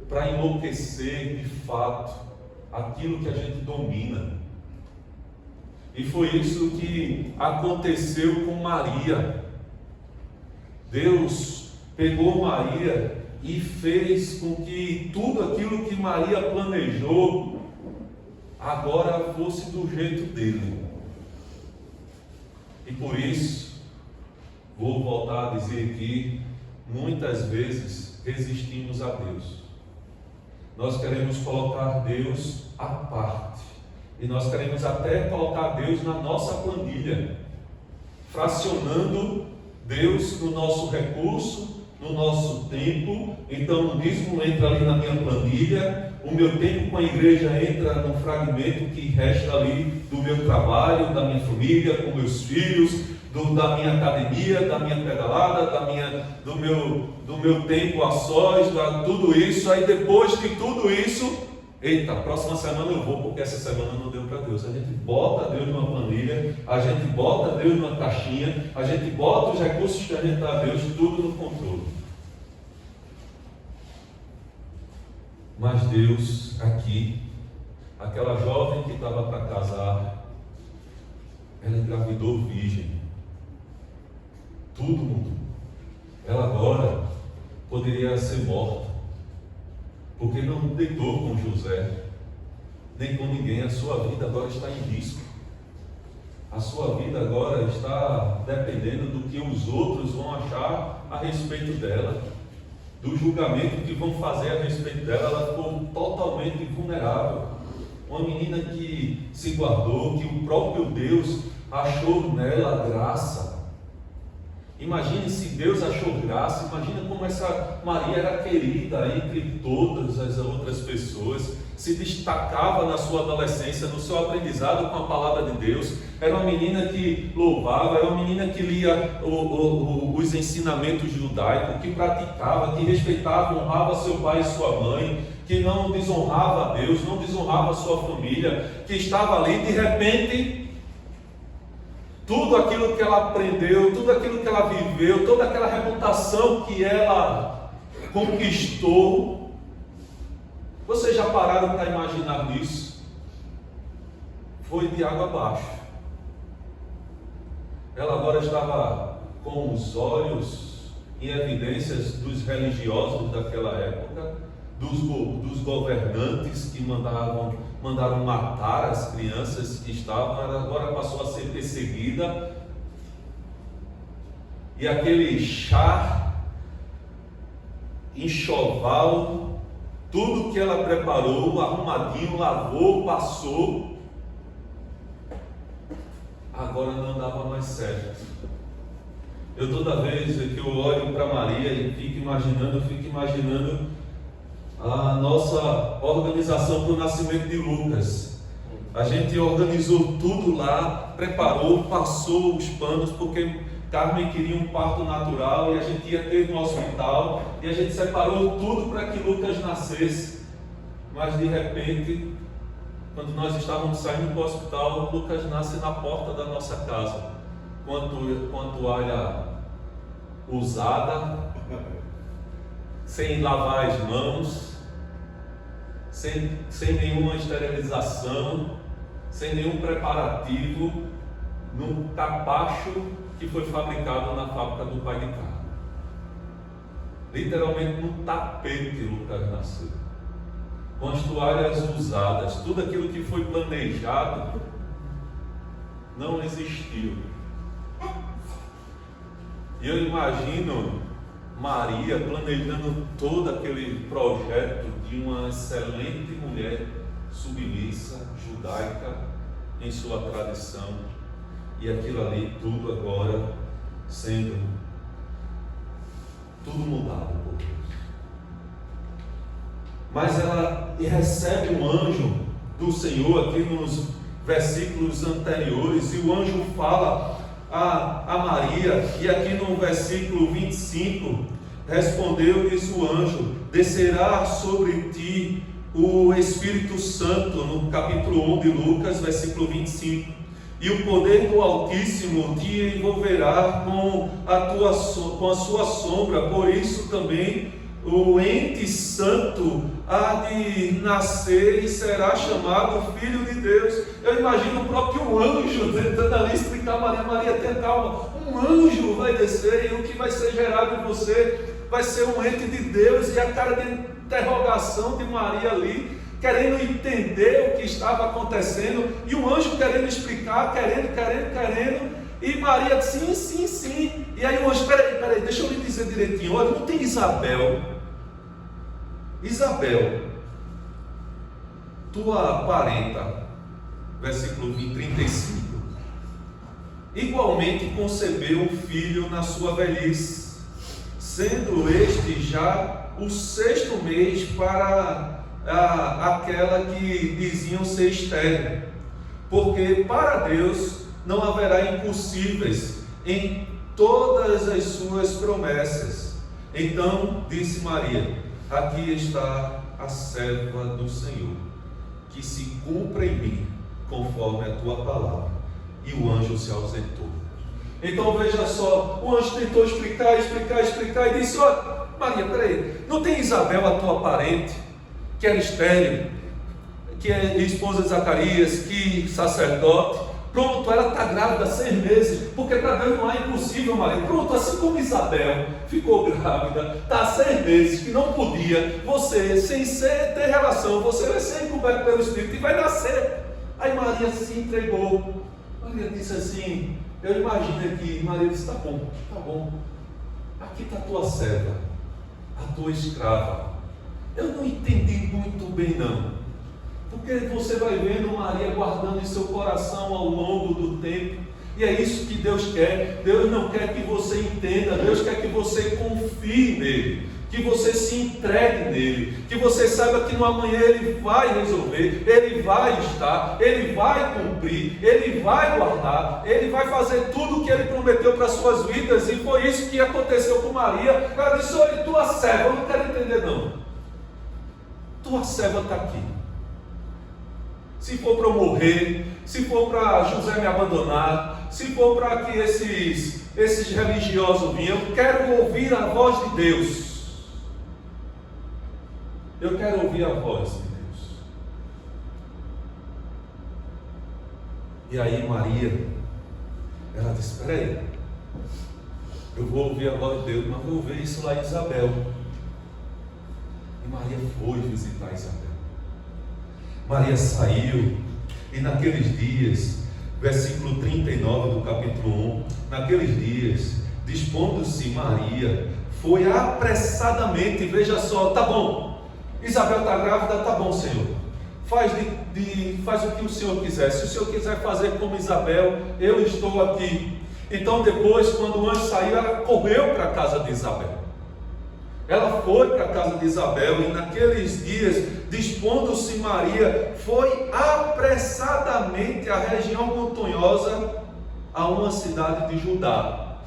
para enlouquecer de fato aquilo que a gente domina. E foi isso que aconteceu com Maria. Deus pegou Maria e fez com que tudo aquilo que Maria planejou agora fosse do jeito dele. E por isso, vou voltar a dizer aqui, muitas vezes resistimos a Deus. Nós queremos colocar Deus à parte. E nós queremos até colocar Deus na nossa planilha, fracionando Deus no nosso recurso, no nosso tempo. Então o dízimo entra ali na minha planilha, o meu tempo com a igreja entra no fragmento que resta ali do meu trabalho, da minha família, com meus filhos, da minha academia, da minha pedalada, do meu tempo a sós, tudo isso. Aí depois de tudo isso, eita, próxima semana eu vou, porque essa semana não deu para Deus. A gente bota Deus numa planilha, a gente bota Deus numa caixinha, a gente bota os recursos que a gente dá a Deus, tudo no controle. Mas Deus aqui, aquela jovem que estava para casar, ela engravidou virgem. Tudo mudou. Ela agora poderia ser morta, porque não deitou com José, nem com ninguém. A sua vida agora está em risco. A sua vida agora está dependendo do que os outros vão achar a respeito dela, do julgamento que vão fazer a respeito dela. Ela ficou totalmente vulnerável. Uma menina que se guardou, que o próprio Deus achou nela graça. Imagine se Deus achou graça, imagina como essa Maria era querida entre todas as outras pessoas, se destacava na sua adolescência, no seu aprendizado com a palavra de Deus. Era uma menina que louvava, era uma menina que lia os ensinamentos judaicos, que praticava, que respeitava, honrava seu pai e sua mãe, que não desonrava a Deus, não desonrava a sua família, que estava ali. De repente, tudo aquilo que ela aprendeu, tudo aquilo que ela viveu, toda aquela reputação que ela conquistou, vocês já pararam para imaginar nisso? foi de água abaixo. Ela agora estava com os olhos em evidências dos religiosos daquela época, dos governantes que mandaram matar as crianças que estavam. Ela agora passou a ser perseguida. E aquele chá, enxoval, tudo que ela preparou, arrumadinho, lavou, passou, agora não dava mais certo. Eu toda vez que eu olho para Maria e fico imaginando a nossa organização para o nascimento de Lucas. A gente organizou tudo lá, preparou, passou os panos, porque Carmen queria um parto natural e a gente ia ter no hospital, e a gente separou tudo para que Lucas nascesse. Mas de repente, quando nós estávamos saindo do hospital, Lucas nasce na porta da nossa casa, com a toalha usada, sem lavar as mãos, sem nenhuma esterilização, sem nenhum preparativo, num capacho que foi fabricado na fábrica do pai de Carmen. Literalmente num tapete Lucas nasceu, com as toalhas usadas. Tudo aquilo que foi planejado não existiu. E eu imagino Maria planejando todo aquele projeto de uma excelente mulher submissa, judaica, em sua tradição, e aquilo ali tudo agora sendo tudo mudado por Deus. Mas ela recebe um anjo do Senhor aqui nos versículos anteriores, e o anjo fala a Maria, e aqui no versículo 25, respondeu-lhes o anjo: descerá sobre ti o Espírito Santo, no capítulo 1 de Lucas, versículo 25, e o poder do Altíssimo te envolverá com a sua sombra, por isso também o ente santo há de nascer e será chamado Filho de Deus. Eu imagino o próprio anjo tentando ali explicar a Maria: Maria, tenha calma, um anjo vai descer e o que vai ser gerado em você vai ser um ente de Deus. E a cara de interrogação de Maria ali, querendo entender o que estava acontecendo, e o anjo querendo explicar, querendo, e Maria disse sim. E aí o anjo: peraí, deixa eu lhe dizer direitinho, olha, não tem Isabel, tua parenta, versículo 35, igualmente concebeu um filho na sua velhice, sendo este já o 6º mês para aquela que diziam ser estéril, porque para Deus não haverá impossíveis em todas as suas promessas. Então disse Maria: aqui está a serva do Senhor, que se cumpra em mim conforme a tua palavra. E o anjo se ausentou. Então veja só, o anjo tentou explicar e disse: olha, Maria, peraí, não tem Isabel, a tua parente, que era estéril, que é esposa de Zacarias, que sacerdote? Pronto, ela está grávida há 6 meses, porque para Deus não é impossível, Maria. Pronto, assim como Isabel ficou grávida, está há 6 meses, que não podia, você, sem ter relação, você vai ser encoberto pelo Espírito e vai nascer. Aí Maria se entregou. Maria disse assim, eu imagino aqui, Maria disse: tá bom, aqui está a tua serva, a tua escrava. Eu não entendi muito bem não, porque você vai vendo Maria guardando em seu coração ao longo do tempo, e é isso que Deus quer. Deus não quer que você entenda, Deus quer que você confie nele, que você se entregue nele, que você saiba que no amanhã Ele vai resolver, Ele vai estar, Ele vai cumprir, Ele vai guardar, Ele vai fazer tudo o que Ele prometeu para as suas vidas. E foi isso que aconteceu com Maria. Ela disse: olha, tua serva, eu não quero entender não, tua serva está aqui. Se for para eu morrer, se for para José me abandonar, se for para que esses religiosos venham, eu quero ouvir a voz de Deus. Eu quero ouvir a voz de Deus. E aí Maria, ela disse: espera aí, eu vou ouvir a voz de Deus, mas vou ver isso lá em Isabel. E Maria foi visitar Isabel. Maria saiu, e naqueles dias, versículo 39 do capítulo 1, naqueles dias, dispondo-se Maria, foi apressadamente, veja só, tá bom, Isabel está grávida, tá bom, Senhor, faz o que o Senhor quiser. Se o Senhor quiser fazer como Isabel, eu estou aqui. Então depois, quando o anjo saiu, ela correu para a casa de Isabel. Ela foi para a casa de Isabel, e naqueles dias, dispondo-se Maria, foi apressadamente à região montanhosa, a uma cidade de Judá.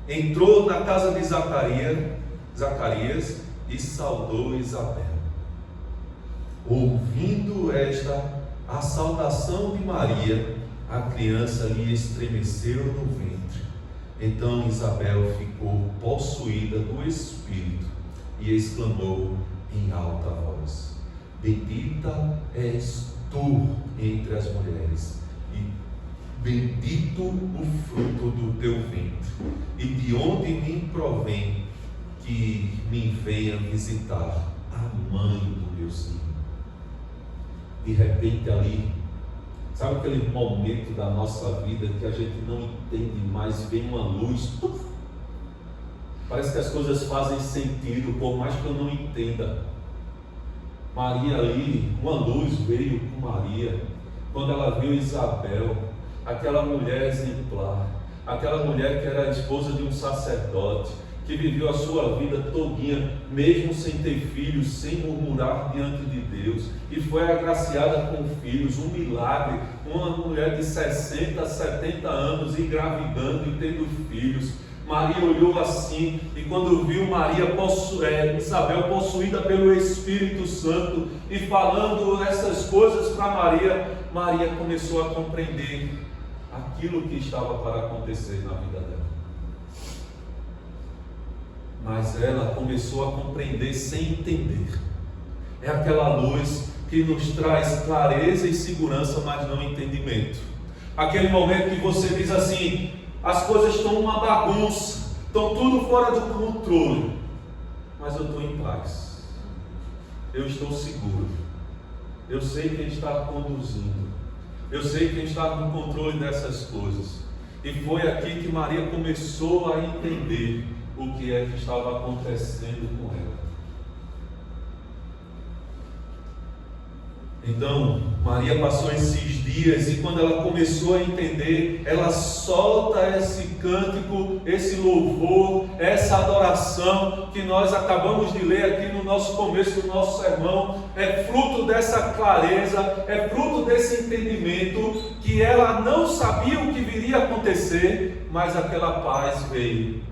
Entrou na casa de Zacarias e saudou Isabel. Ouvindo a saudação de Maria, a criança lhe estremeceu no ventre. Então Isabel ficou possuída do Espírito e exclamou em alta voz: bendita és tu entre as mulheres, e bendito o fruto do teu ventre. E de onde me provém que me venha visitar a mãe do meu Senhor? De repente ali, sabe aquele momento da nossa vida que a gente não entende mais, vem uma luz, parece que as coisas fazem sentido, por mais que eu não entenda. Maria ali, uma luz veio com Maria, quando ela viu Isabel, aquela mulher exemplar, aquela mulher que era a esposa de um sacerdote, que viveu a sua vida todinha, mesmo sem ter filhos, sem murmurar diante de Deus, e foi agraciada com filhos, um milagre, uma mulher de 60, 70 anos, engravidando e tendo filhos. Maria olhou assim, e quando viu Isabel possuída pelo Espírito Santo, e falando essas coisas para Maria, Maria começou a compreender aquilo que estava para acontecer na vida dela. Mas ela começou a compreender sem entender. É aquela luz que nos traz clareza e segurança, mas não entendimento. Aquele momento que você diz assim: as coisas estão uma bagunça, estão tudo fora do controle, mas eu estou em paz, eu estou seguro, eu sei quem está conduzindo, eu sei quem está no controle dessas coisas. E foi aqui que Maria começou a entender o que é que estava acontecendo com ela. Então, Maria passou esses dias, e quando ela começou a entender, ela solta esse cântico, esse louvor, essa adoração que nós acabamos de ler aqui no nosso começo do nosso sermão. É fruto dessa clareza, é fruto desse entendimento, que ela não sabia o que viria a acontecer, mas aquela paz veio,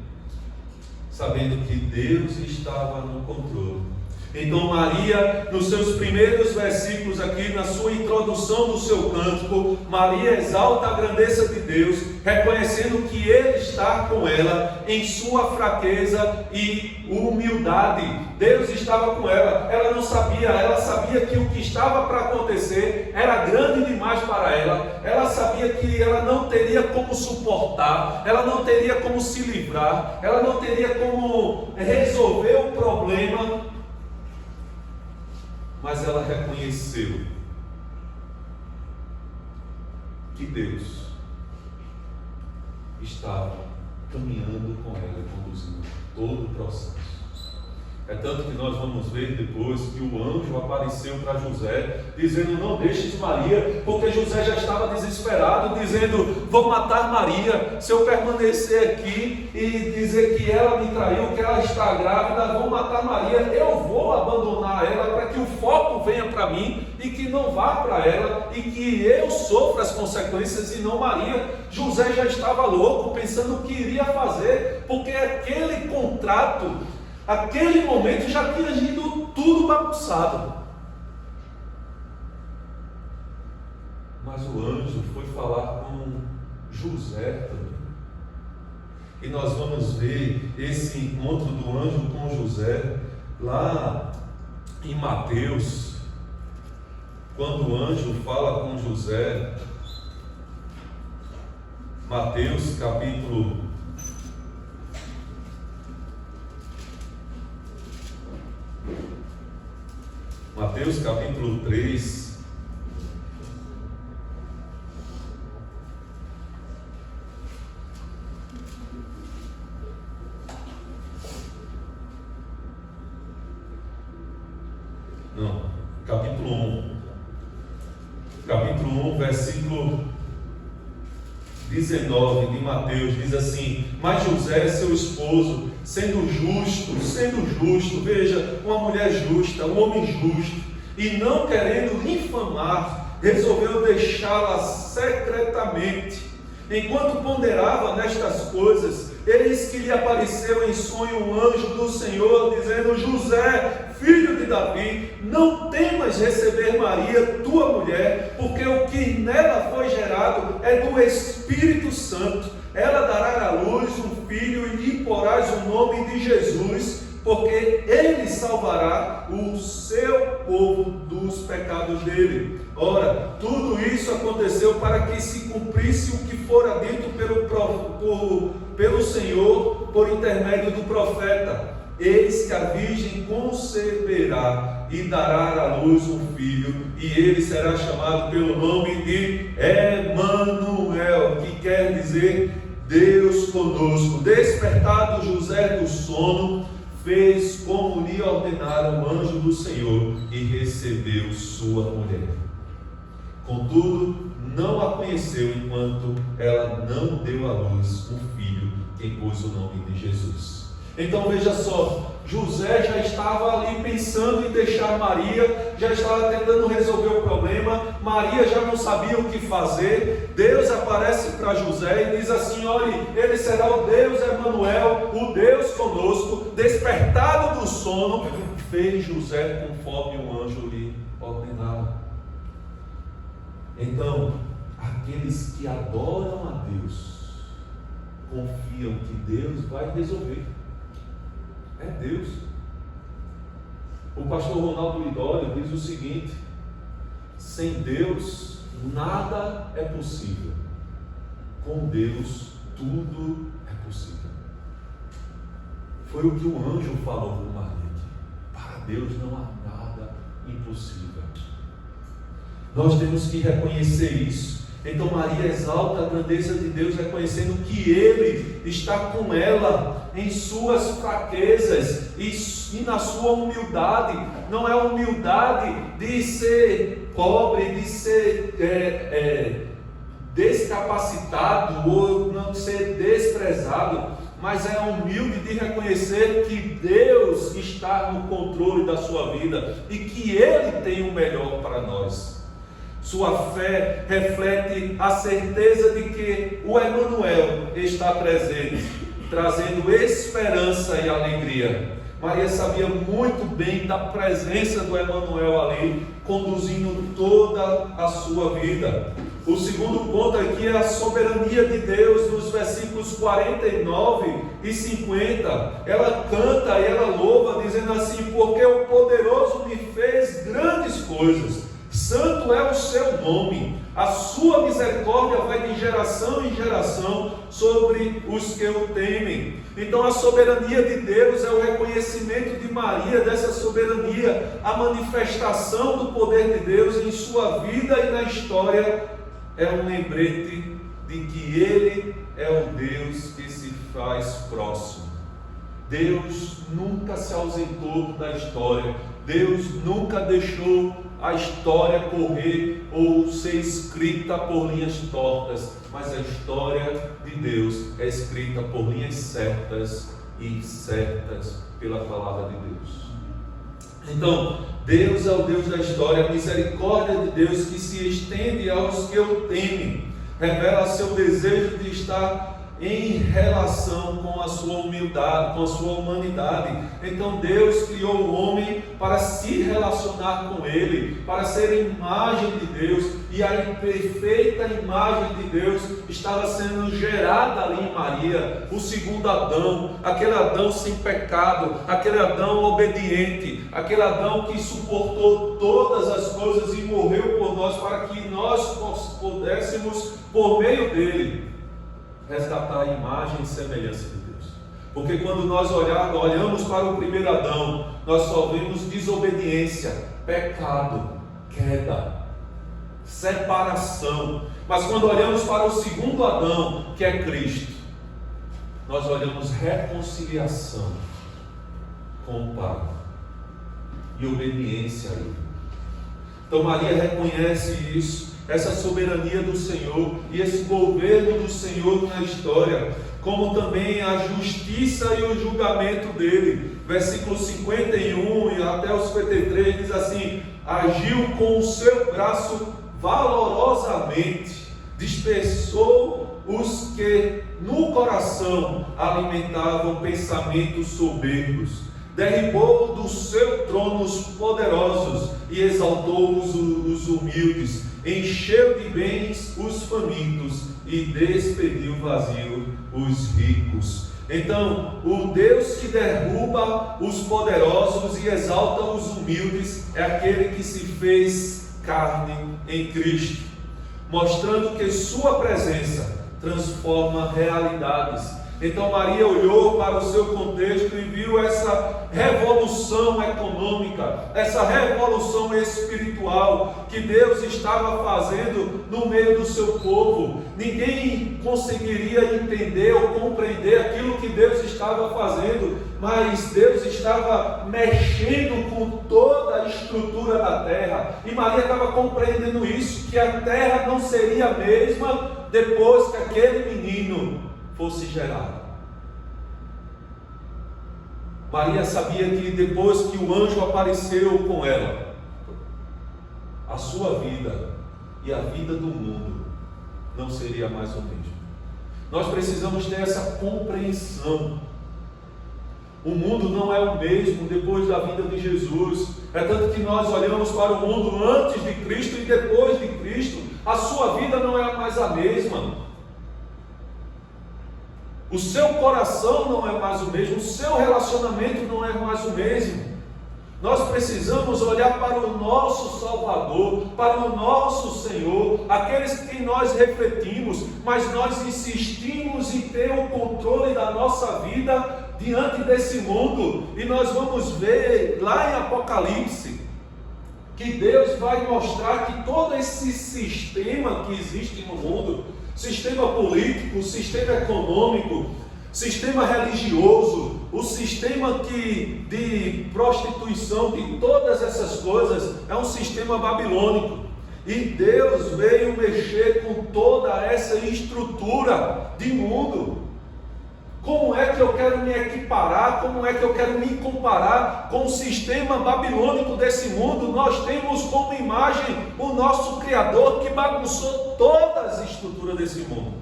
sabendo que Deus estava no controle. Então Maria, nos seus primeiros versículos aqui, na sua introdução do seu cântico, Maria exalta a grandeza de Deus, reconhecendo que Ele está com ela em sua fraqueza e humildade. Deus estava com ela, ela não sabia, ela sabia que o que estava para acontecer era grande demais para ela, ela sabia que ela não teria como suportar, ela não teria como se livrar, ela não teria como resolver o problema. Mas ela reconheceu que Deus estava caminhando com ela, conduzindo todo o processo. É tanto que nós vamos ver depois que o anjo apareceu para José, dizendo: não deixes Maria, porque José já estava desesperado, dizendo: vou matar Maria, se eu permanecer aqui e dizer que ela me traiu, que ela está grávida, vou matar Maria, eu vou abandonar ela para que o foco venha para mim e que não vá para ela, e que eu sofra as consequências e não Maria. José já estava louco, pensando o que iria fazer, porque aquele contrato, aquele momento já tinha ido tudo bagunçado. Mas o anjo foi falar com José também. E nós vamos ver esse encontro do anjo com José lá em Mateus, quando o anjo fala com José, Mateus capítulo 3. Não, capítulo 1. Capítulo 1, versículo 19 de Mateus, diz assim: mas José, seu esposo, sendo justo, veja, uma mulher justa, um homem justo, e não querendo infamar, resolveu deixá-la secretamente. Enquanto ponderava nestas coisas, eis que lhe apareceu em sonho um anjo do Senhor, dizendo: José, filho de Davi, não temas receber Maria, tua mulher, porque o que nela foi gerado é do Espírito Santo. Ela dará à luz um filho e lhe porás o nome de Jesus, porque ele salvará o seu povo dos pecados dele. Ora, tudo isso aconteceu para que se cumprisse o que fora dito pelo Senhor por intermédio do profeta: eis que a virgem conceberá e dará à luz um filho, e ele será chamado pelo nome de Emanuel, que quer dizer Deus conosco. Despertado José do sono, fez como lhe ordenara o anjo do Senhor e recebeu sua mulher. Contudo, não a conheceu enquanto ela não deu à luz um filho, quem pôs o nome de Jesus. Então veja só, José já estava ali pensando em deixar Maria, já estava tentando resolver o problema. Maria já não sabia o que fazer. Deus aparece para José e diz assim: olhe, ele será o Deus Emanuel, o Deus conosco. Despertado do sono, fez José conforme o anjo lhe ordenara. Então, aqueles que adoram a Deus confiam que Deus vai resolver. É Deus. O pastor Ronaldo Lidório diz o seguinte: sem Deus nada é possível, com Deus tudo é possível. Foi o que o anjo falou para Maria: para Deus não há nada impossível. Nós temos que reconhecer isso. Então Maria exalta a grandeza de Deus, reconhecendo que Ele está com ela em suas fraquezas e na sua humildade. Não é a humildade de ser pobre, de ser descapacitado ou não ser desprezado, mas é humilde de reconhecer que Deus está no controle da sua vida e que Ele tem o melhor para nós. Sua fé reflete a certeza de que o Emanuel está presente, trazendo esperança e alegria. Maria sabia muito bem da presença do Emanuel ali, conduzindo toda a sua vida. O segundo ponto aqui é a soberania de Deus, nos versículos 49 e 50. Ela canta e ela louva, dizendo assim: porque o poderoso me fez grandes coisas. Santo é o seu nome, a sua misericórdia vai de geração em geração sobre os que o temem. Então a soberania de Deus é o reconhecimento de Maria dessa soberania, a manifestação do poder de Deus em sua vida e na história é um lembrete de que Ele é o Deus que se faz próximo. Deus nunca se ausentou da história, Deus nunca deixou a história correr ou ser escrita por linhas tortas, mas a história de Deus é escrita por linhas certas e certas pela palavra de Deus. Então, Deus é o Deus da história, a misericórdia de Deus que se estende aos que o temem, revela seu desejo de estar em relação com a sua humildade, com a sua humanidade. Então Deus criou o homem para se relacionar com Ele, para ser a imagem de Deus, e a perfeita imagem de Deus estava sendo gerada ali em Maria, o segundo Adão, aquele Adão sem pecado, aquele Adão obediente, aquele Adão que suportou todas as coisas e morreu por nós, para que nós pudéssemos, por meio dele, resgatar a imagem e semelhança de Deus. Porque quando nós olhamos para o primeiro Adão, nós só vemos desobediência, pecado, queda, separação. Mas quando olhamos para o segundo Adão, que é Cristo, nós olhamos reconciliação com o Pai e obediência a Ele. Então Maria reconhece isso, essa soberania do Senhor e esse governo do Senhor na história, como também a justiça e o julgamento dele. Versículo 51 e até o 53 diz assim: agiu com o seu braço valorosamente, dispersou os que no coração alimentavam pensamentos soberbos, derribou do seu trono os poderosos e exaltou os humildes, encheu de bens os famintos e despediu vazio os ricos. Então, o Deus que derruba os poderosos e exalta os humildes é aquele que se fez carne em Cristo, mostrando que sua presença transforma realidades. Então Maria olhou para o seu contexto e viu essa revolução econômica, essa revolução espiritual que Deus estava fazendo no meio do seu povo. Ninguém conseguiria entender ou compreender aquilo que Deus estava fazendo, mas Deus estava mexendo com toda a estrutura da terra, e Maria estava compreendendo isso, que a terra não seria a mesma depois que aquele menino fosse gerado. Maria sabia que depois que o anjo apareceu com ela, a sua vida e a vida do mundo não seria mais o mesmo. Nós precisamos ter essa compreensão. O mundo não é o mesmo depois da vida de Jesus. É tanto que nós olhamos para o mundo antes de Cristo e depois de Cristo. A sua vida não é mais a mesma. O seu coração não é mais o mesmo, o seu relacionamento não é mais o mesmo. Nós precisamos olhar para o nosso Salvador, para o nosso Senhor, aqueles que nós refletimos, mas nós insistimos em ter o controle da nossa vida diante desse mundo. E nós vamos ver lá em Apocalipse que Deus vai mostrar que todo esse sistema que existe no mundo, sistema político, sistema econômico, sistema religioso, o sistema de prostituição, de todas essas coisas, é um sistema babilônico. E Deus veio mexer com toda essa estrutura de mundo. Como é que eu quero me equiparar? Como é que eu quero me comparar com o sistema babilônico desse mundo? Nós temos como imagem o nosso Criador, que bagunçou todas as estruturas desse mundo.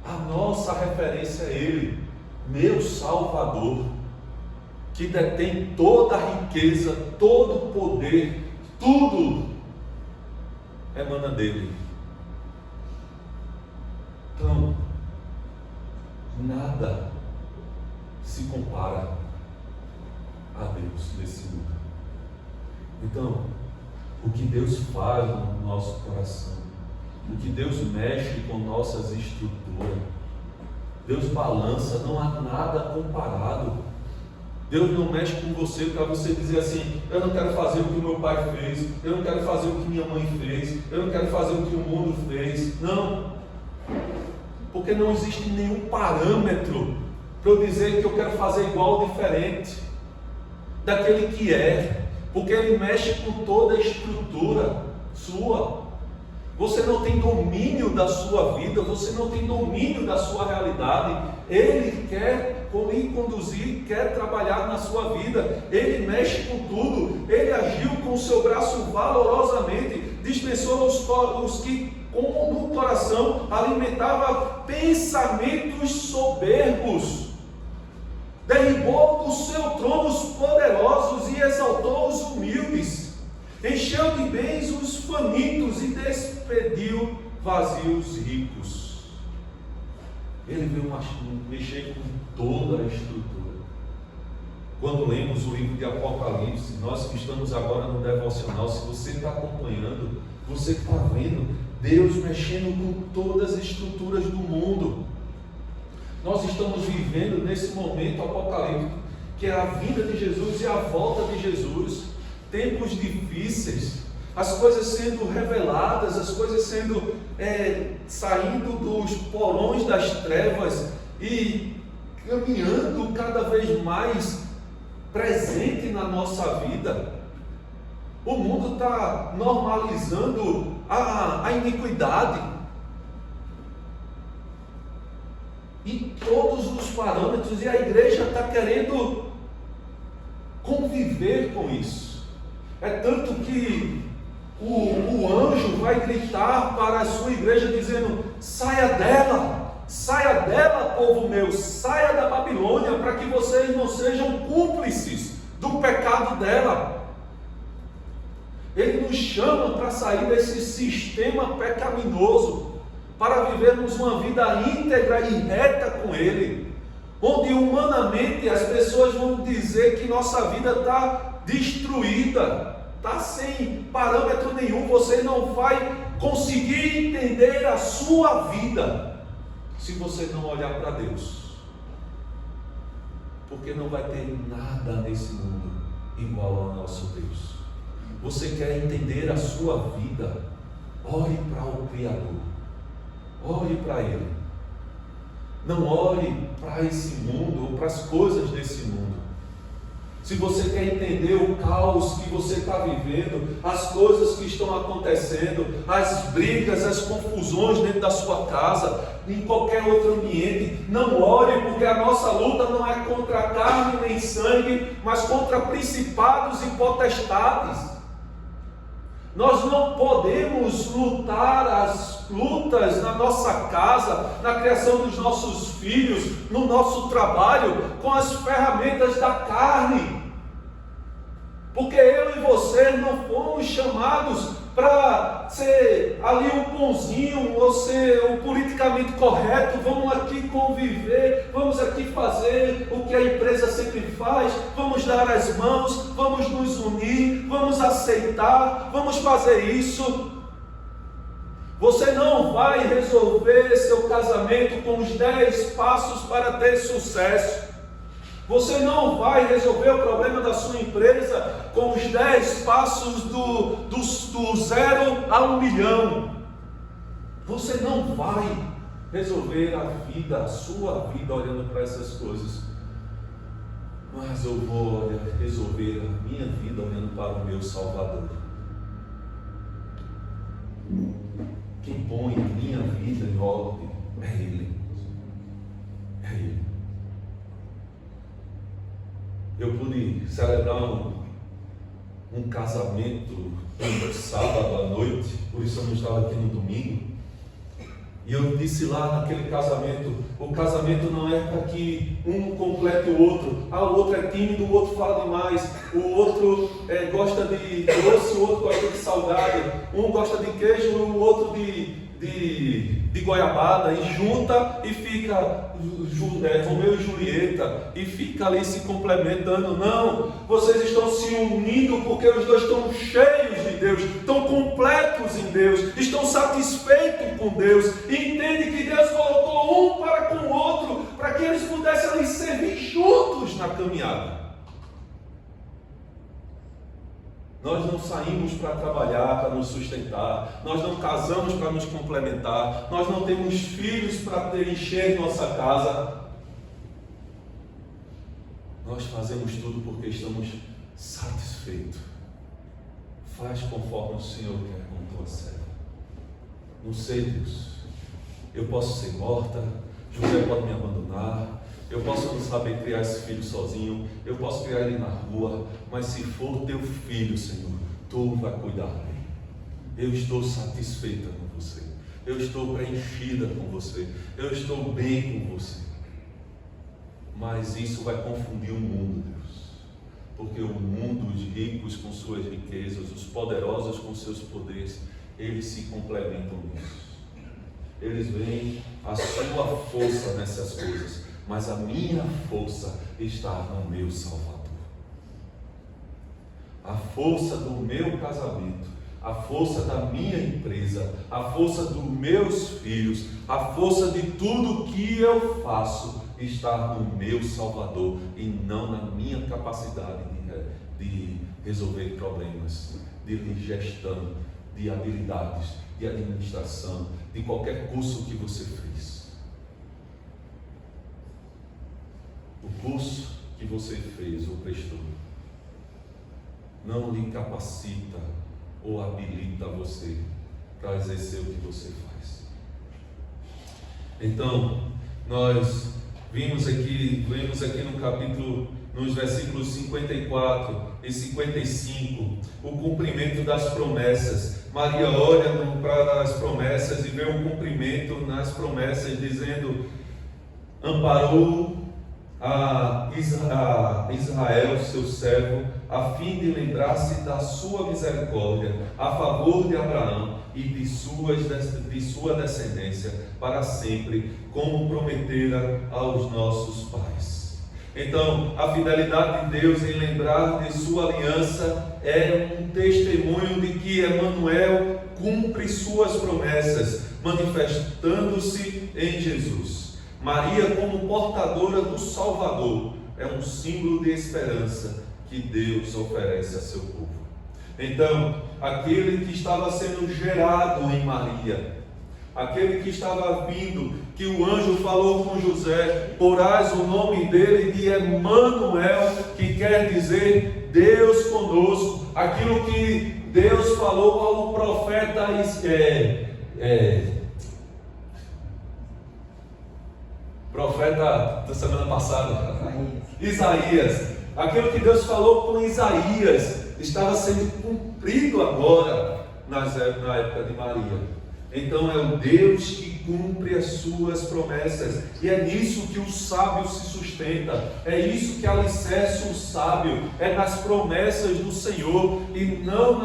A nossa referência é Ele, meu Salvador, que detém toda a riqueza, todo o poder, tudo emana dele. Então, nada se compara a Deus nesse mundo. Então, o que Deus faz no nosso coração, o que Deus mexe com nossas estruturas, Deus balança, não há nada comparado. Deus não mexe com você para você dizer assim: eu não quero fazer o que o meu pai fez, eu não quero fazer o que minha mãe fez, eu não quero fazer o que o mundo fez. Não, porque não existe nenhum parâmetro para eu dizer que eu quero fazer igual ou diferente daquele que é, porque Ele mexe com toda a estrutura sua. Você não tem domínio da sua vida, você não tem domínio da sua realidade. Ele quer lhe conduzir, quer trabalhar na sua vida. Ele mexe com tudo. Ele agiu com o seu braço valorosamente, dispensou os que no coração alimentava pensamentos soberbos, derribou do seu trono os poderosos e exaltou os humildes, encheu de bens os famintos e despediu vazios os ricos. Ele veio mexer com toda a estrutura. Quando lemos o livro de Apocalipse, nós que estamos agora no devocional, se você está acompanhando, você está vendo Deus mexendo com todas as estruturas do mundo. Nós estamos vivendo nesse momento apocalíptico, que é a vinda de Jesus e a volta de Jesus. Tempos difíceis, as coisas sendo reveladas, as coisas sendo saindo dos porões das trevas e caminhando cada vez mais presente na nossa vida. O mundo está normalizando a iniquidade. E todos os parâmetros, e a igreja está querendo conviver com isso. É tanto que o anjo vai gritar para a sua igreja dizendo: saia dela, povo meu, saia da Babilônia, para que vocês não sejam cúmplices do pecado dela. Ele nos chama para sair desse sistema pecaminoso, para vivermos uma vida íntegra e reta com Ele, onde humanamente as pessoas vão dizer que nossa vida está destruída, está sem parâmetro nenhum. Você não vai conseguir entender a sua vida se você não olhar para Deus, porque não vai ter nada nesse mundo igual ao nosso Deus. Você quer entender a sua vida? Ore para o Criador. Ore para Ele. Não ore para esse mundo ou para as coisas desse mundo. Se você quer entender o caos que você está vivendo, as coisas que estão acontecendo, as brigas, as confusões dentro da sua casa, em qualquer outro ambiente, não ore, porque a nossa luta não é contra carne nem sangue, mas contra principados e potestades. Nós não podemos lutar as lutas na nossa casa, na criação dos nossos filhos, no nosso trabalho, com as ferramentas da carne. Porque eu e você não fomos chamados para ser ali um bonzinho, ou ser o politicamente correto. Vamos aqui conviver, vamos aqui fazer o que a empresa sempre faz, vamos dar as mãos, vamos nos unir, vamos aceitar, vamos fazer isso. Você não vai resolver seu casamento com os 10 passos para ter sucesso. Você não vai resolver o problema da sua empresa com os 10 passos do 0 a 1 milhão. Você não vai resolver a vida, a sua vida, olhando para essas coisas. Mas eu vou resolver a minha vida olhando para o meu Salvador. Quem põe a minha vida em ordem é Ele. É Ele. Eu pude celebrar um casamento no sábado à noite, por isso eu não estava aqui no domingo. E eu disse lá naquele casamento: o casamento não é para que um complete o outro. O outro é tímido, o outro fala demais, o outro gosta de doce, o outro gosta de salgado, um gosta de queijo, o outro de goiabada, e junta e fica Romeu e Julieta, e fica ali se complementando. Não, vocês estão se unindo porque os dois estão cheios de Deus, estão completos em Deus, estão satisfeitos com Deus, e entendem que Deus colocou um para com o outro, para que eles pudessem ali servir juntos na caminhada. Nós não saímos para trabalhar, para nos sustentar. Nós não casamos para nos complementar. Nós não temos filhos para encher nossa casa. Nós fazemos tudo porque estamos satisfeitos. Faz conforme o Senhor quer com tua serva. Não sei, Deus. Eu posso ser morta. José pode me abandonar. Eu posso não saber criar esse filho sozinho, eu posso criar ele na rua, mas se for teu filho, Senhor, tu vai cuidar dele. Eu estou satisfeita com você, eu estou preenchida com você, eu estou bem com você. Mas isso vai confundir o mundo, Deus, porque o mundo, os ricos com suas riquezas, os poderosos com seus poderes, eles se complementam nisso. Eles veem a sua força nessas coisas, mas a minha força está no meu Salvador. A força do meu casamento a força da minha empresa, a força dos meus filhos, a força de tudo que eu faço está no meu Salvador e não na minha capacidade de resolver problemas, de gestão, de habilidades, de administração, de qualquer curso que você fez. O curso que você fez ou prestou não lhe capacita ou habilita você para exercer o que você faz. Então, nós lemos aqui no capítulo, nos versículos 54 e 55, o cumprimento das promessas. Maria olha para as promessas e vê um cumprimento nas promessas, dizendo: amparou a Israel, seu servo, a fim de lembrar-se da sua misericórdia a favor de Abraão e de sua descendência para sempre, como prometera aos nossos pais. Então, a fidelidade de Deus em lembrar de sua aliança é um testemunho de que Emanuel cumpre suas promessas, manifestando-se em Jesus. Maria, como portadora do Salvador, é um símbolo de esperança que Deus oferece a seu povo. Então, aquele que estava sendo gerado em Maria, aquele que estava vindo, que o anjo falou com José, porás o nome dele de Emanuel, que quer dizer Deus conosco. Aquilo que Deus falou ao profeta profeta da semana passada, Isaías. Aquilo que Deus falou com Isaías estava sendo cumprido agora na época de Maria. Então é o Deus que cumpre as suas promessas, e é nisso que o sábio se sustenta, é isso que alicerça o sábio, é nas promessas do Senhor e não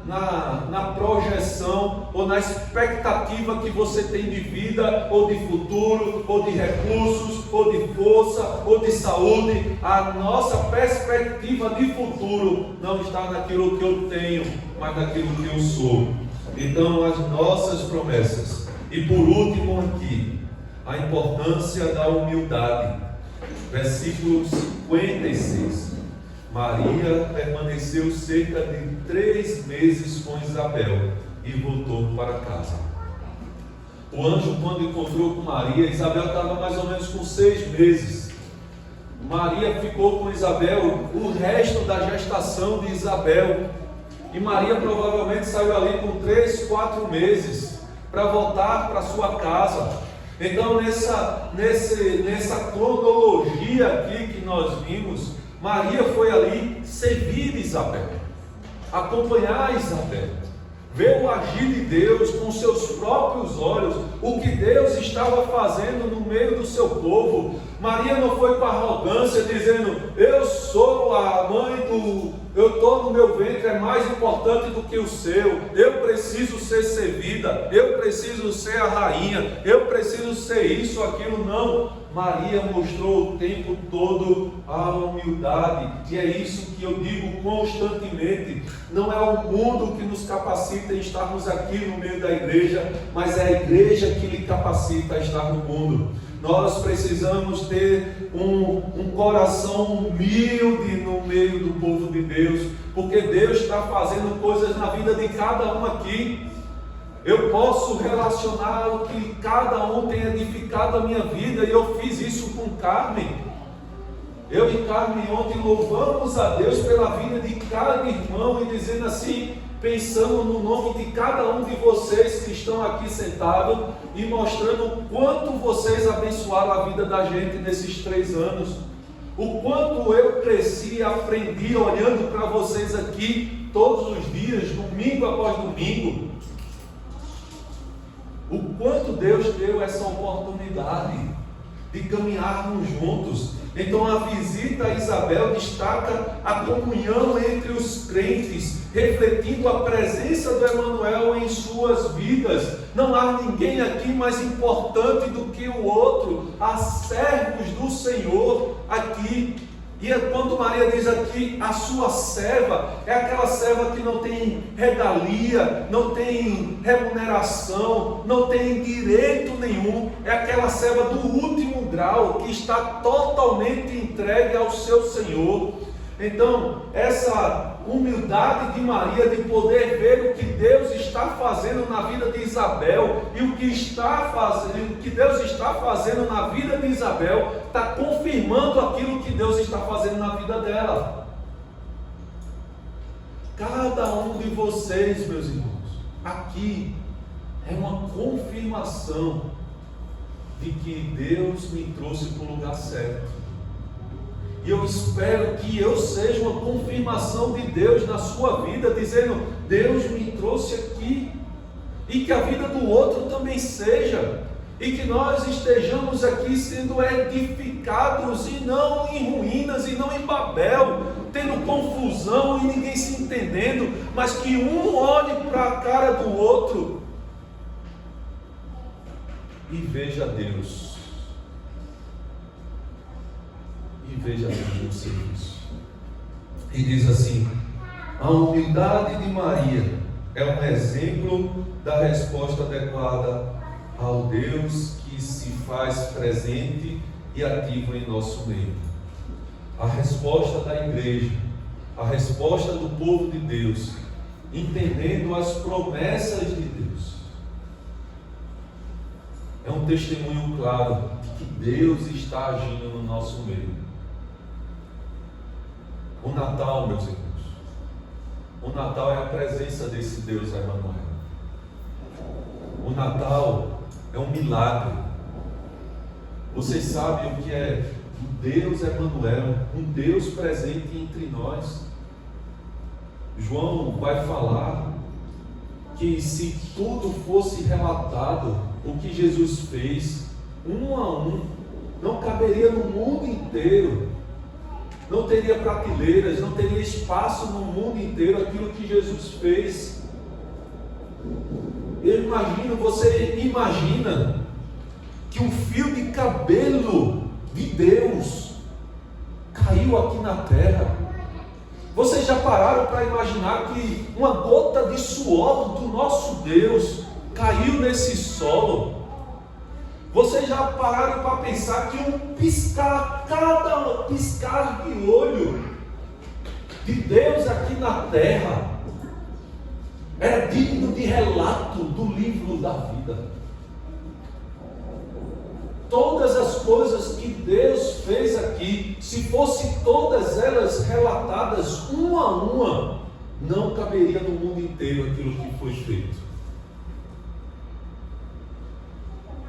na projeção ou na expectativa que você tem de vida, ou de futuro, ou de recursos, ou de força, ou de saúde. A nossa perspectiva de futuro não está naquilo que eu tenho, mas naquilo que eu sou. Então, as nossas promessas. E por último aqui, a importância da humildade. Versículo 56. Maria permaneceu cerca de 3 meses com Isabel e voltou para casa. O anjo, quando encontrou com Maria, Isabel estava mais ou menos com 6 meses. Maria ficou com Isabel o resto da gestação de Isabel. E Maria provavelmente saiu ali com 3, 4 meses para voltar para sua casa. Então, nessa cronologia aqui que nós vimos, Maria foi ali servir Isabel, acompanhar Isabel, ver o agir de Deus com seus próprios olhos, o que Deus estava fazendo no meio do seu povo. Maria não foi com arrogância dizendo: eu sou a mãe eu estou no meu ventre, é mais importante do que o seu, eu preciso ser servida, eu preciso ser a rainha, eu preciso ser isso, aquilo. Não, Maria mostrou o tempo todo a humildade, e é isso que eu digo constantemente. Não é o mundo que nos capacita em estarmos aqui no meio da igreja, mas é a igreja que lhe capacita a estar no mundo. Nós precisamos ter um coração humilde no meio do povo de Deus, porque Deus está fazendo coisas na vida de cada um aqui. Eu posso relacionar o que cada um tem edificado a minha vida, e eu fiz isso com Carmen. Eu e Carmen ontem louvamos a Deus pela vida de cada irmão, e dizendo assim, pensando no nome de cada um de vocês que estão aqui sentados, e mostrando o quanto vocês abençoaram a vida da gente nesses 3 anos, o quanto eu cresci e aprendi olhando para vocês aqui todos os dias, domingo após domingo, o quanto Deus deu essa oportunidade de caminharmos juntos. Então a visita a Isabel destaca a comunhão entre os crentes, refletindo a presença do Emanuel em suas vidas. Não há ninguém aqui mais importante do que o outro. Há servos do Senhor aqui. E é quando Maria diz aqui, a sua serva, é aquela serva que não tem regalia, não tem remuneração, não tem direito nenhum, é aquela serva do último grau, que está totalmente entregue ao seu Senhor. Então, essa humildade de Maria de poder ver o que Deus está fazendo na vida de Isabel e o que Deus está fazendo na vida de Isabel, está confirmando aquilo que Deus está fazendo na vida dela. Cada um de vocês, meus irmãos, aqui é uma confirmação de que Deus me trouxe para o lugar certo. E eu espero que eu seja uma confirmação de Deus na sua vida, dizendo: Deus me trouxe aqui, e que a vida do outro também seja, e que nós estejamos aqui sendo edificados, e não em ruínas, e não em Babel, tendo confusão e ninguém se entendendo, mas que um olhe para a cara do outro e veja Deus. E veja Deus no serviço. E diz assim: a humildade de Maria é um exemplo da resposta adequada ao Deus que se faz presente e ativo em nosso meio. A resposta da igreja, a resposta do povo de Deus, entendendo as promessas de Deus, é um testemunho claro de que Deus está agindo no nosso meio. O Natal, meus irmãos, o Natal é a presença desse Deus Emanuel. O Natal é um milagre. Vocês sabem o que é o Deus Emanuel, um Deus presente entre nós. João vai falar que se tudo fosse relatado, o que Jesus fez, um a um, não caberia no mundo inteiro. Não teria prateleiras, não teria espaço no mundo inteiro aquilo que Jesus fez. Eu imagino, você imagina que um fio de cabelo de Deus caiu aqui na terra. Vocês já pararam para imaginar que uma gota de suor do nosso Deus caiu nesse solo? Vocês já pararam para pensar que cada piscar de olho de Deus aqui na terra era digno de relato do livro da vida? Todas as coisas que Deus fez aqui, se fossem todas elas relatadas uma a uma, não caberia no mundo inteiro aquilo que foi feito.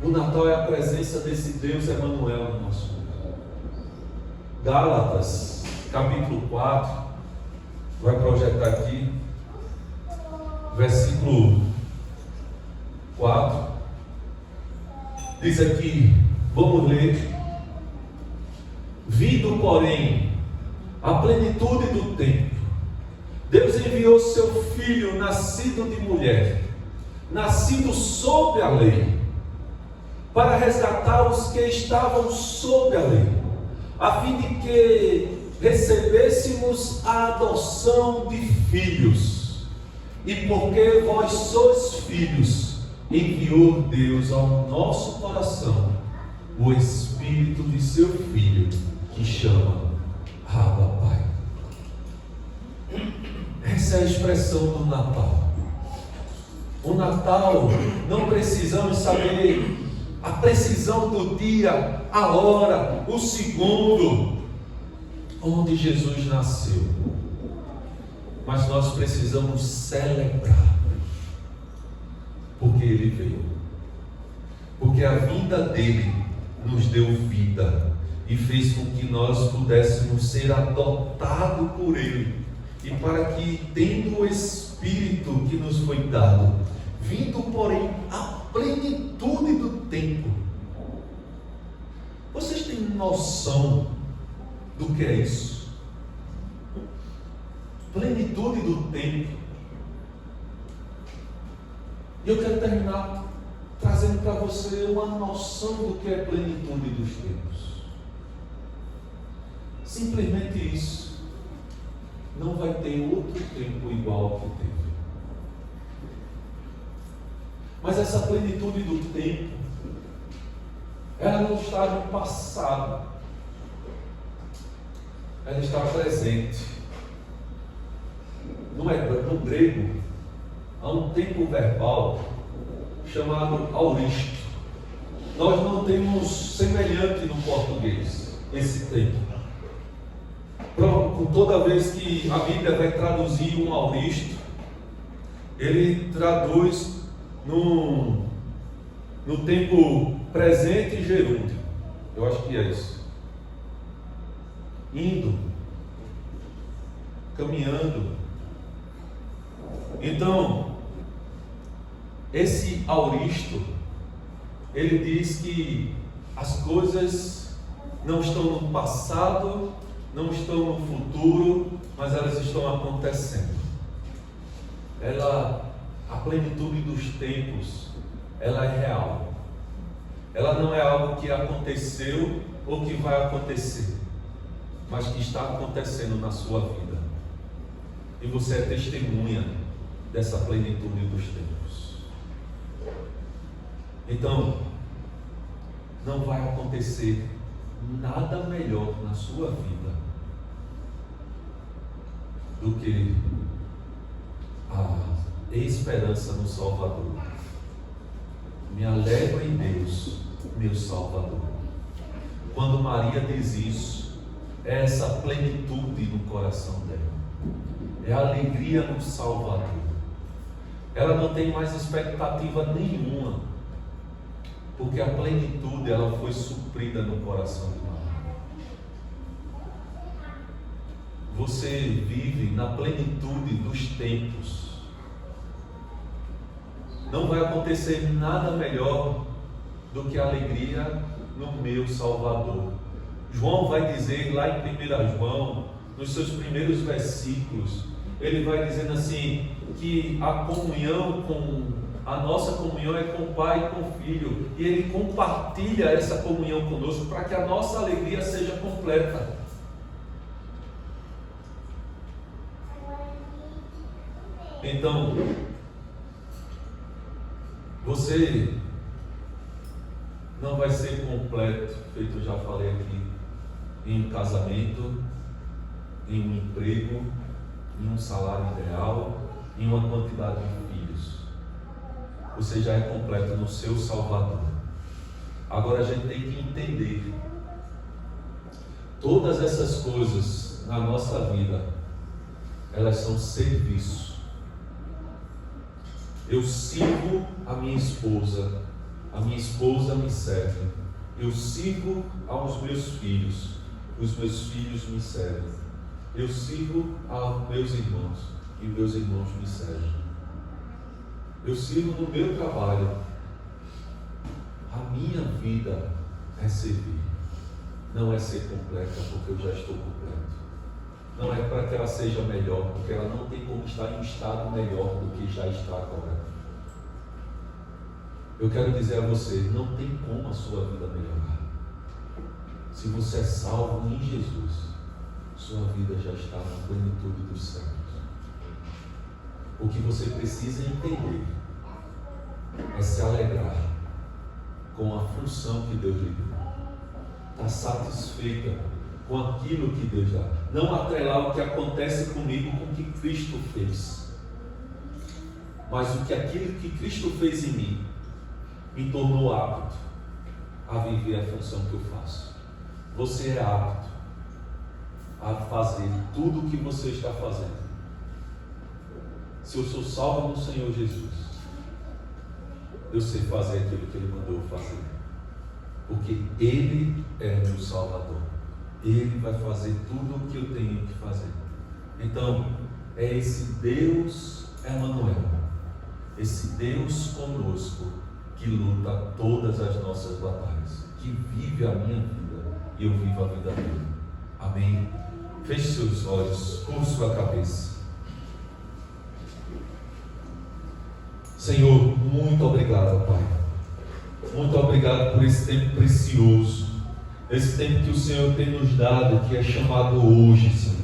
O Natal é a presença desse Deus Emanuel no nosso mundo. Gálatas, capítulo 4, vai projetar aqui, versículo 4, diz aqui, vamos ler: vindo, porém, a plenitude do tempo, Deus enviou seu Filho, nascido de mulher, nascido sob a lei, para resgatar os que estavam sob a lei, a fim de que recebêssemos a adoção de filhos. E porque vós sois filhos, enviou Deus ao nosso coração o Espírito de seu Filho, que chama Abba, Pai. Essa é a expressão do Natal. O Natal, não precisamos saber a precisão do dia, a hora, o segundo onde Jesus nasceu, mas nós precisamos celebrar, porque Ele veio, porque a vinda dEle nos deu vida e fez com que nós pudéssemos ser adotados por Ele, e para que, tendo o Espírito que nos foi dado, vindo porém a plenitude do tempo. Vocês têm noção do que é isso? Plenitude do tempo. E eu quero terminar trazendo para você uma noção do que é plenitude dos tempos. Simplesmente isso. Não vai ter outro tempo igual ao que teve. Mas essa plenitude do tempo, ela não está no passado, ela está presente. No grego, há um tempo verbal chamado auristo. Nós não temos semelhante no português esse tempo. Toda vez que a Bíblia vai traduzir um auristo, ele traduz no tempo presente e gerúndio. Eu acho que é isso. Indo, caminhando. Então, esse auristo, ele diz que as coisas não estão no passado, não estão no futuro, mas elas estão acontecendo. A plenitude dos tempos, ela é real. Ela não é algo que aconteceu ou que vai acontecer, mas que está acontecendo na sua vida. E você é testemunha dessa plenitude dos tempos. Então, não vai acontecer nada melhor na sua vida do que a esperança no Salvador. Me alegro em Deus, meu Salvador. Quando Maria diz isso, é essa plenitude no coração dela, é a alegria no Salvador. Ela não tem mais expectativa nenhuma, porque a plenitude ela foi suprida no coração de Maria. Você vive na plenitude dos tempos. Não vai acontecer nada melhor do que a alegria no meu Salvador. João vai dizer lá em 1 João, nos seus primeiros versículos, ele vai dizendo assim, que a nossa comunhão é com o Pai e com o Filho, e Ele compartilha essa comunhão conosco para que a nossa alegria seja completa. Então, você não vai ser completo, feito eu já falei aqui, em um casamento, em um emprego, em um salário ideal, em uma quantidade de filhos. Você já é completo no seu Salvador. Agora a gente tem que entender, todas essas coisas na nossa vida, elas são serviço. Eu sirvo a minha esposa me serve. Eu sirvo aos meus filhos, os meus filhos me servem. Eu sirvo aos meus irmãos e meus irmãos me servem. Eu sirvo no meu trabalho. A minha vida é servir, não é ser completa porque eu já estou completo. Não é para que ela seja melhor, porque ela não tem como estar em um estado melhor do que já está agora. Eu quero dizer a você, não tem como a sua vida melhorar. Se você é salvo em Jesus, sua vida já está na plenitude dos céus. O que você precisa entender é se alegrar com a função que Deus lhe deu. Está satisfeita com aquilo que Deus dá. Não atrelar o que acontece comigo com o que Cristo fez, mas aquilo que Cristo fez em mim me tornou apto a viver a função que eu faço. Você é apto a fazer tudo o que você está fazendo. Se eu sou salvo no Senhor Jesus, eu sei fazer aquilo que Ele mandou fazer, porque Ele é meu Salvador. Ele vai fazer tudo o que eu tenho que fazer. Então, é esse Deus Emanuel, esse Deus conosco, que luta todas as nossas batalhas, que vive a minha vida e eu vivo a vida dele. Amém? Feche seus olhos, curve sua cabeça. Senhor, muito obrigado, Pai. Muito obrigado por esse tempo precioso. esse tempo que o Senhor tem nos dado, que é chamado hoje, Senhor.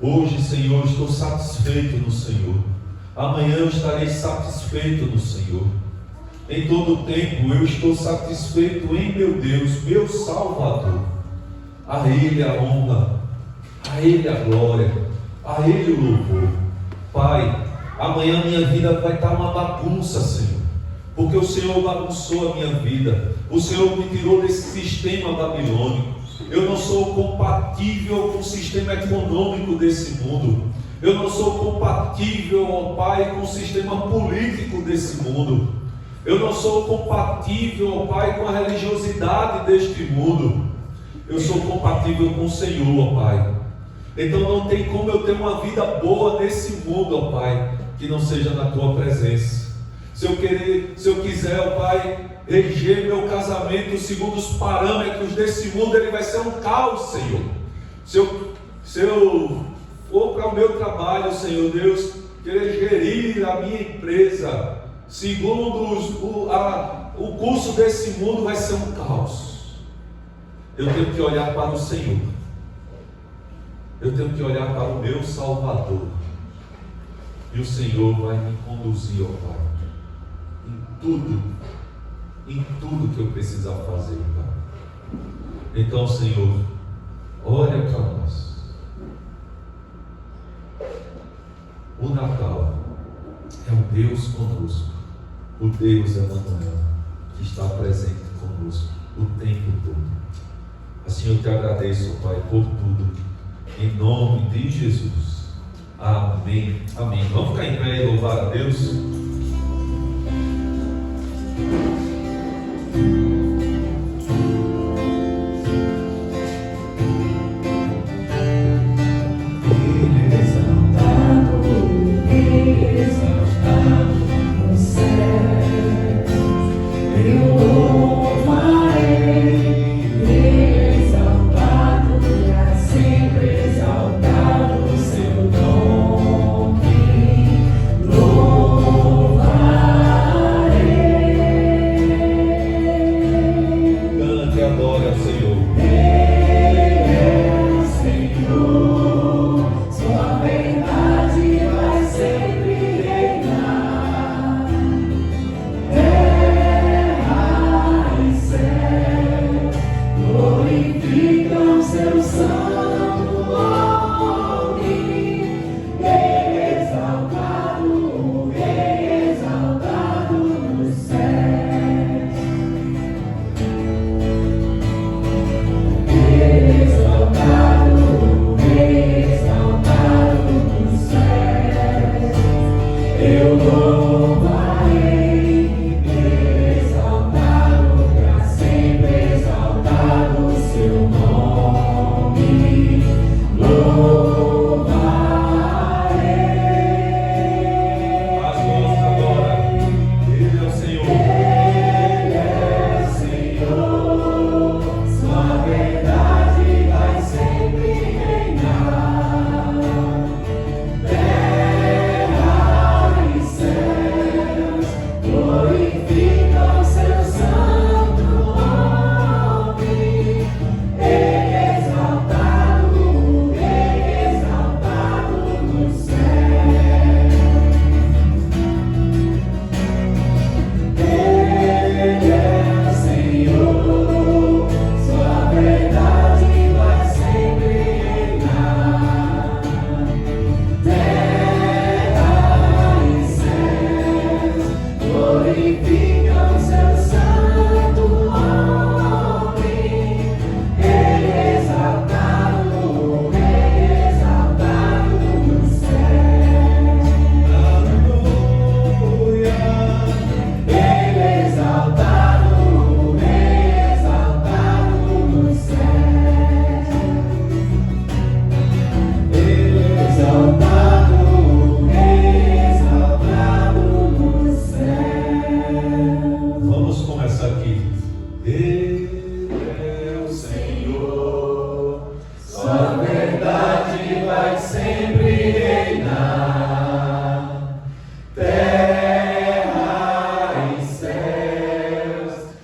Hoje, Senhor, estou satisfeito no Senhor. Amanhã eu estarei satisfeito no Senhor. Em todo tempo eu estou satisfeito em meu Deus, meu Salvador. A Ele a honra, a Ele a glória, a Ele o louvor. Pai, amanhã minha vida vai estar uma bagunça, Senhor, porque o Senhor bagunçou a minha vida. O Senhor me tirou desse sistema babilônico. Eu não sou compatível com o sistema econômico desse mundo. Eu não sou compatível, ó Pai, com o sistema político desse mundo. Eu não sou compatível, ó Pai, com a religiosidade deste mundo. Eu sou compatível com o Senhor, ó Pai. Então não tem como eu ter uma vida boa nesse mundo, ó Pai, que não seja na Tua presença. Se eu quiser, ó Pai, reger meu casamento segundo os parâmetros desse mundo, ele vai ser um caos, Senhor. Se eu for para o meu trabalho, Senhor Deus, querer gerir a minha empresa segundo o curso desse mundo, vai ser um caos. Eu tenho que olhar para o Senhor. Eu tenho que olhar para o meu Salvador. E o Senhor vai me conduzir, ó Pai, em tudo que eu precisar fazer, Pai. Então, Senhor, olha para nós. O Natal é um Deus conosco, o Deus Emanuel, que está presente conosco o tempo todo. Assim eu te agradeço, Pai, por tudo, em nome de Jesus. Amém. Amém. Vamos ficar em pé e louvar a Deus.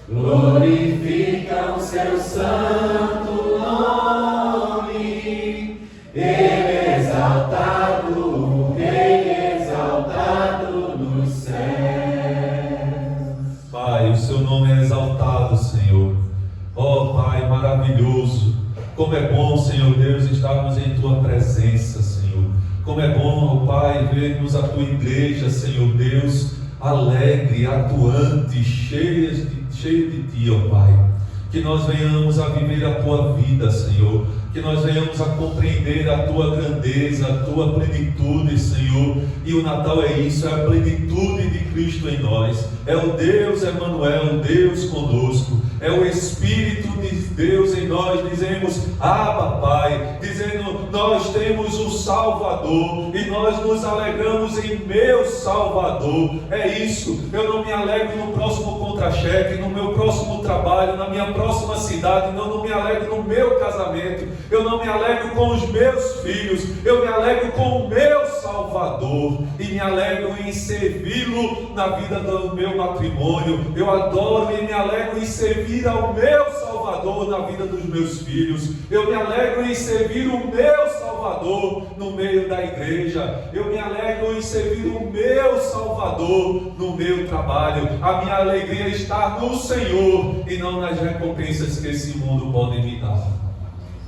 Glorificam seu santo nome. Ele é exaltado, o Rei exaltado nos céus. Pai, o seu nome é exaltado, Senhor. Ó Pai maravilhoso, como é bom, Senhor Deus, estarmos em tua presença, Senhor. Como é bom, ó Pai, vermos a tua igreja, Senhor Deus, alegre, atuante, cheia de ti, ó Pai. Que nós venhamos a viver a tua vida, Senhor. Que nós venhamos a compreender a tua grandeza, a tua plenitude, Senhor. E o Natal é isso, é a plenitude de Cristo em nós. É o Deus Emanuel, Deus conosco. É o Espírito de Deus em nós. Dizemos, Abba, Pai. Dizendo, nós temos o Salvador. E nós nos alegramos em meu Salvador. É isso. Eu não me alegro no próximo contra-cheque, no meu próximo trabalho, na minha próxima cidade. Não me alegro no meu casamento. Eu não me alegro com os meus filhos. Eu me alegro com o meu Salvador. E me alegro em servi-lo na vida do meu matrimônio. Eu adoro e me alegro em servir ao meu Salvador na vida dos meus filhos. Eu me alegro em servir o meu Salvador no meio da igreja. Eu me alegro em servir o meu Salvador no meu trabalho. A minha alegria está no Senhor e não nas recompensas que esse mundo pode me dar.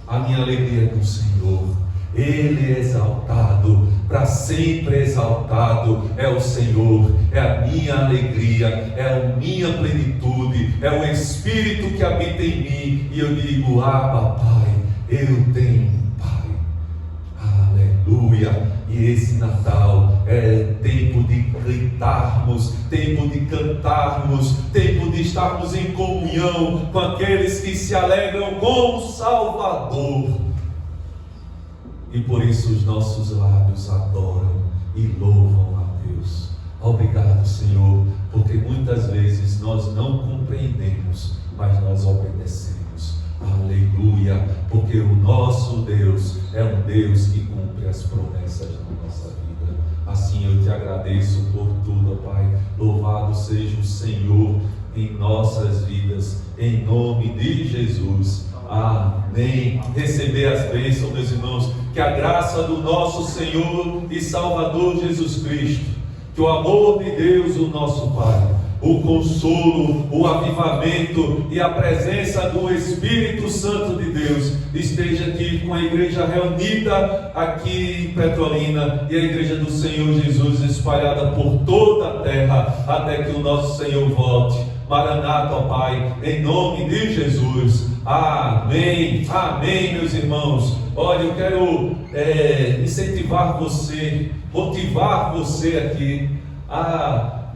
A minha alegria é no Senhor. Ele é exaltado, para sempre exaltado é o Senhor. É a minha alegria, é a minha plenitude, é o Espírito que habita em mim. E eu digo, Abba, Pai, eu tenho um Pai. Aleluia. E esse Natal é tempo de gritarmos, tempo de cantarmos, tempo de estarmos em comunhão com aqueles que se alegram com o Salvador. E por isso os nossos lábios adoram e louvam a Deus. Obrigado, Senhor, porque muitas vezes nós não compreendemos, mas nós obedecemos. Aleluia, porque o nosso Deus é um Deus que cumpre as promessas na nossa vida. Assim eu te agradeço por tudo, Pai. Louvado seja o Senhor em nossas vidas, em nome de Jesus. Amém. Receber as bênçãos, meus irmãos. Que a graça do nosso Senhor e Salvador Jesus Cristo, que o amor de Deus, o nosso Pai, o consolo, o avivamento e a presença do Espírito Santo de Deus esteja aqui com a igreja reunida aqui em Petrolina e a igreja do Senhor Jesus espalhada por toda a terra até que o nosso Senhor volte. Maranata, ó Pai, em nome de Jesus. Amém. Amém, meus irmãos. Olha, eu quero incentivar você, motivar você aqui a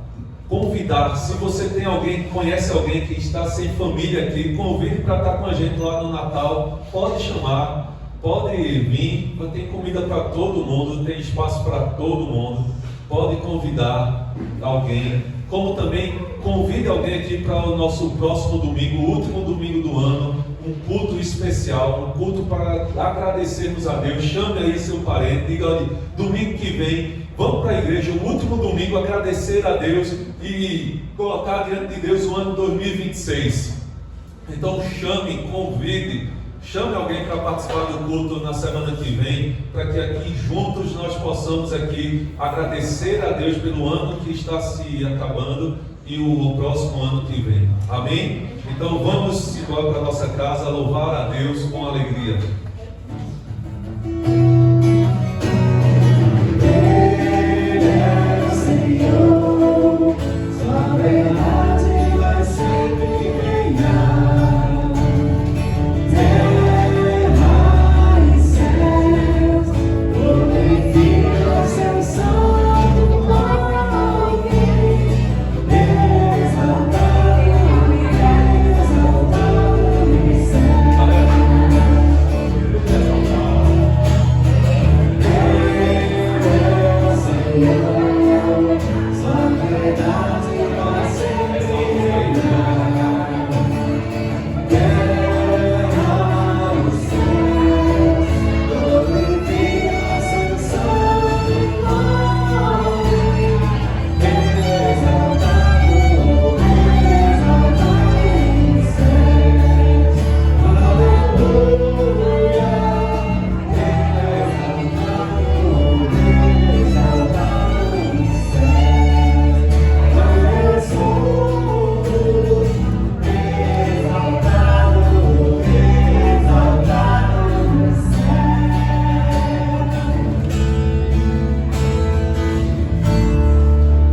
convidar. Se você tem alguém, conhece alguém que está sem família aqui, convide para estar com a gente lá no Natal. Pode chamar, pode vir. Tem comida para todo mundo, tem espaço para todo mundo. Pode convidar alguém. Como também convide alguém aqui para o nosso próximo domingo, o último domingo do ano, um culto especial, um culto para agradecermos a Deus. Chame aí seu parente, diga, olha, domingo que vem, vamos para a igreja, o último domingo, agradecer a Deus e colocar diante de Deus o ano 2026. Então chame, convide, chame alguém para participar do culto na semana que vem, para que aqui juntos nós possamos aqui agradecer a Deus pelo ano que está se acabando e o próximo ano que vem. Amém? Então vamos embora para a nossa casa, louvar a Deus com alegria.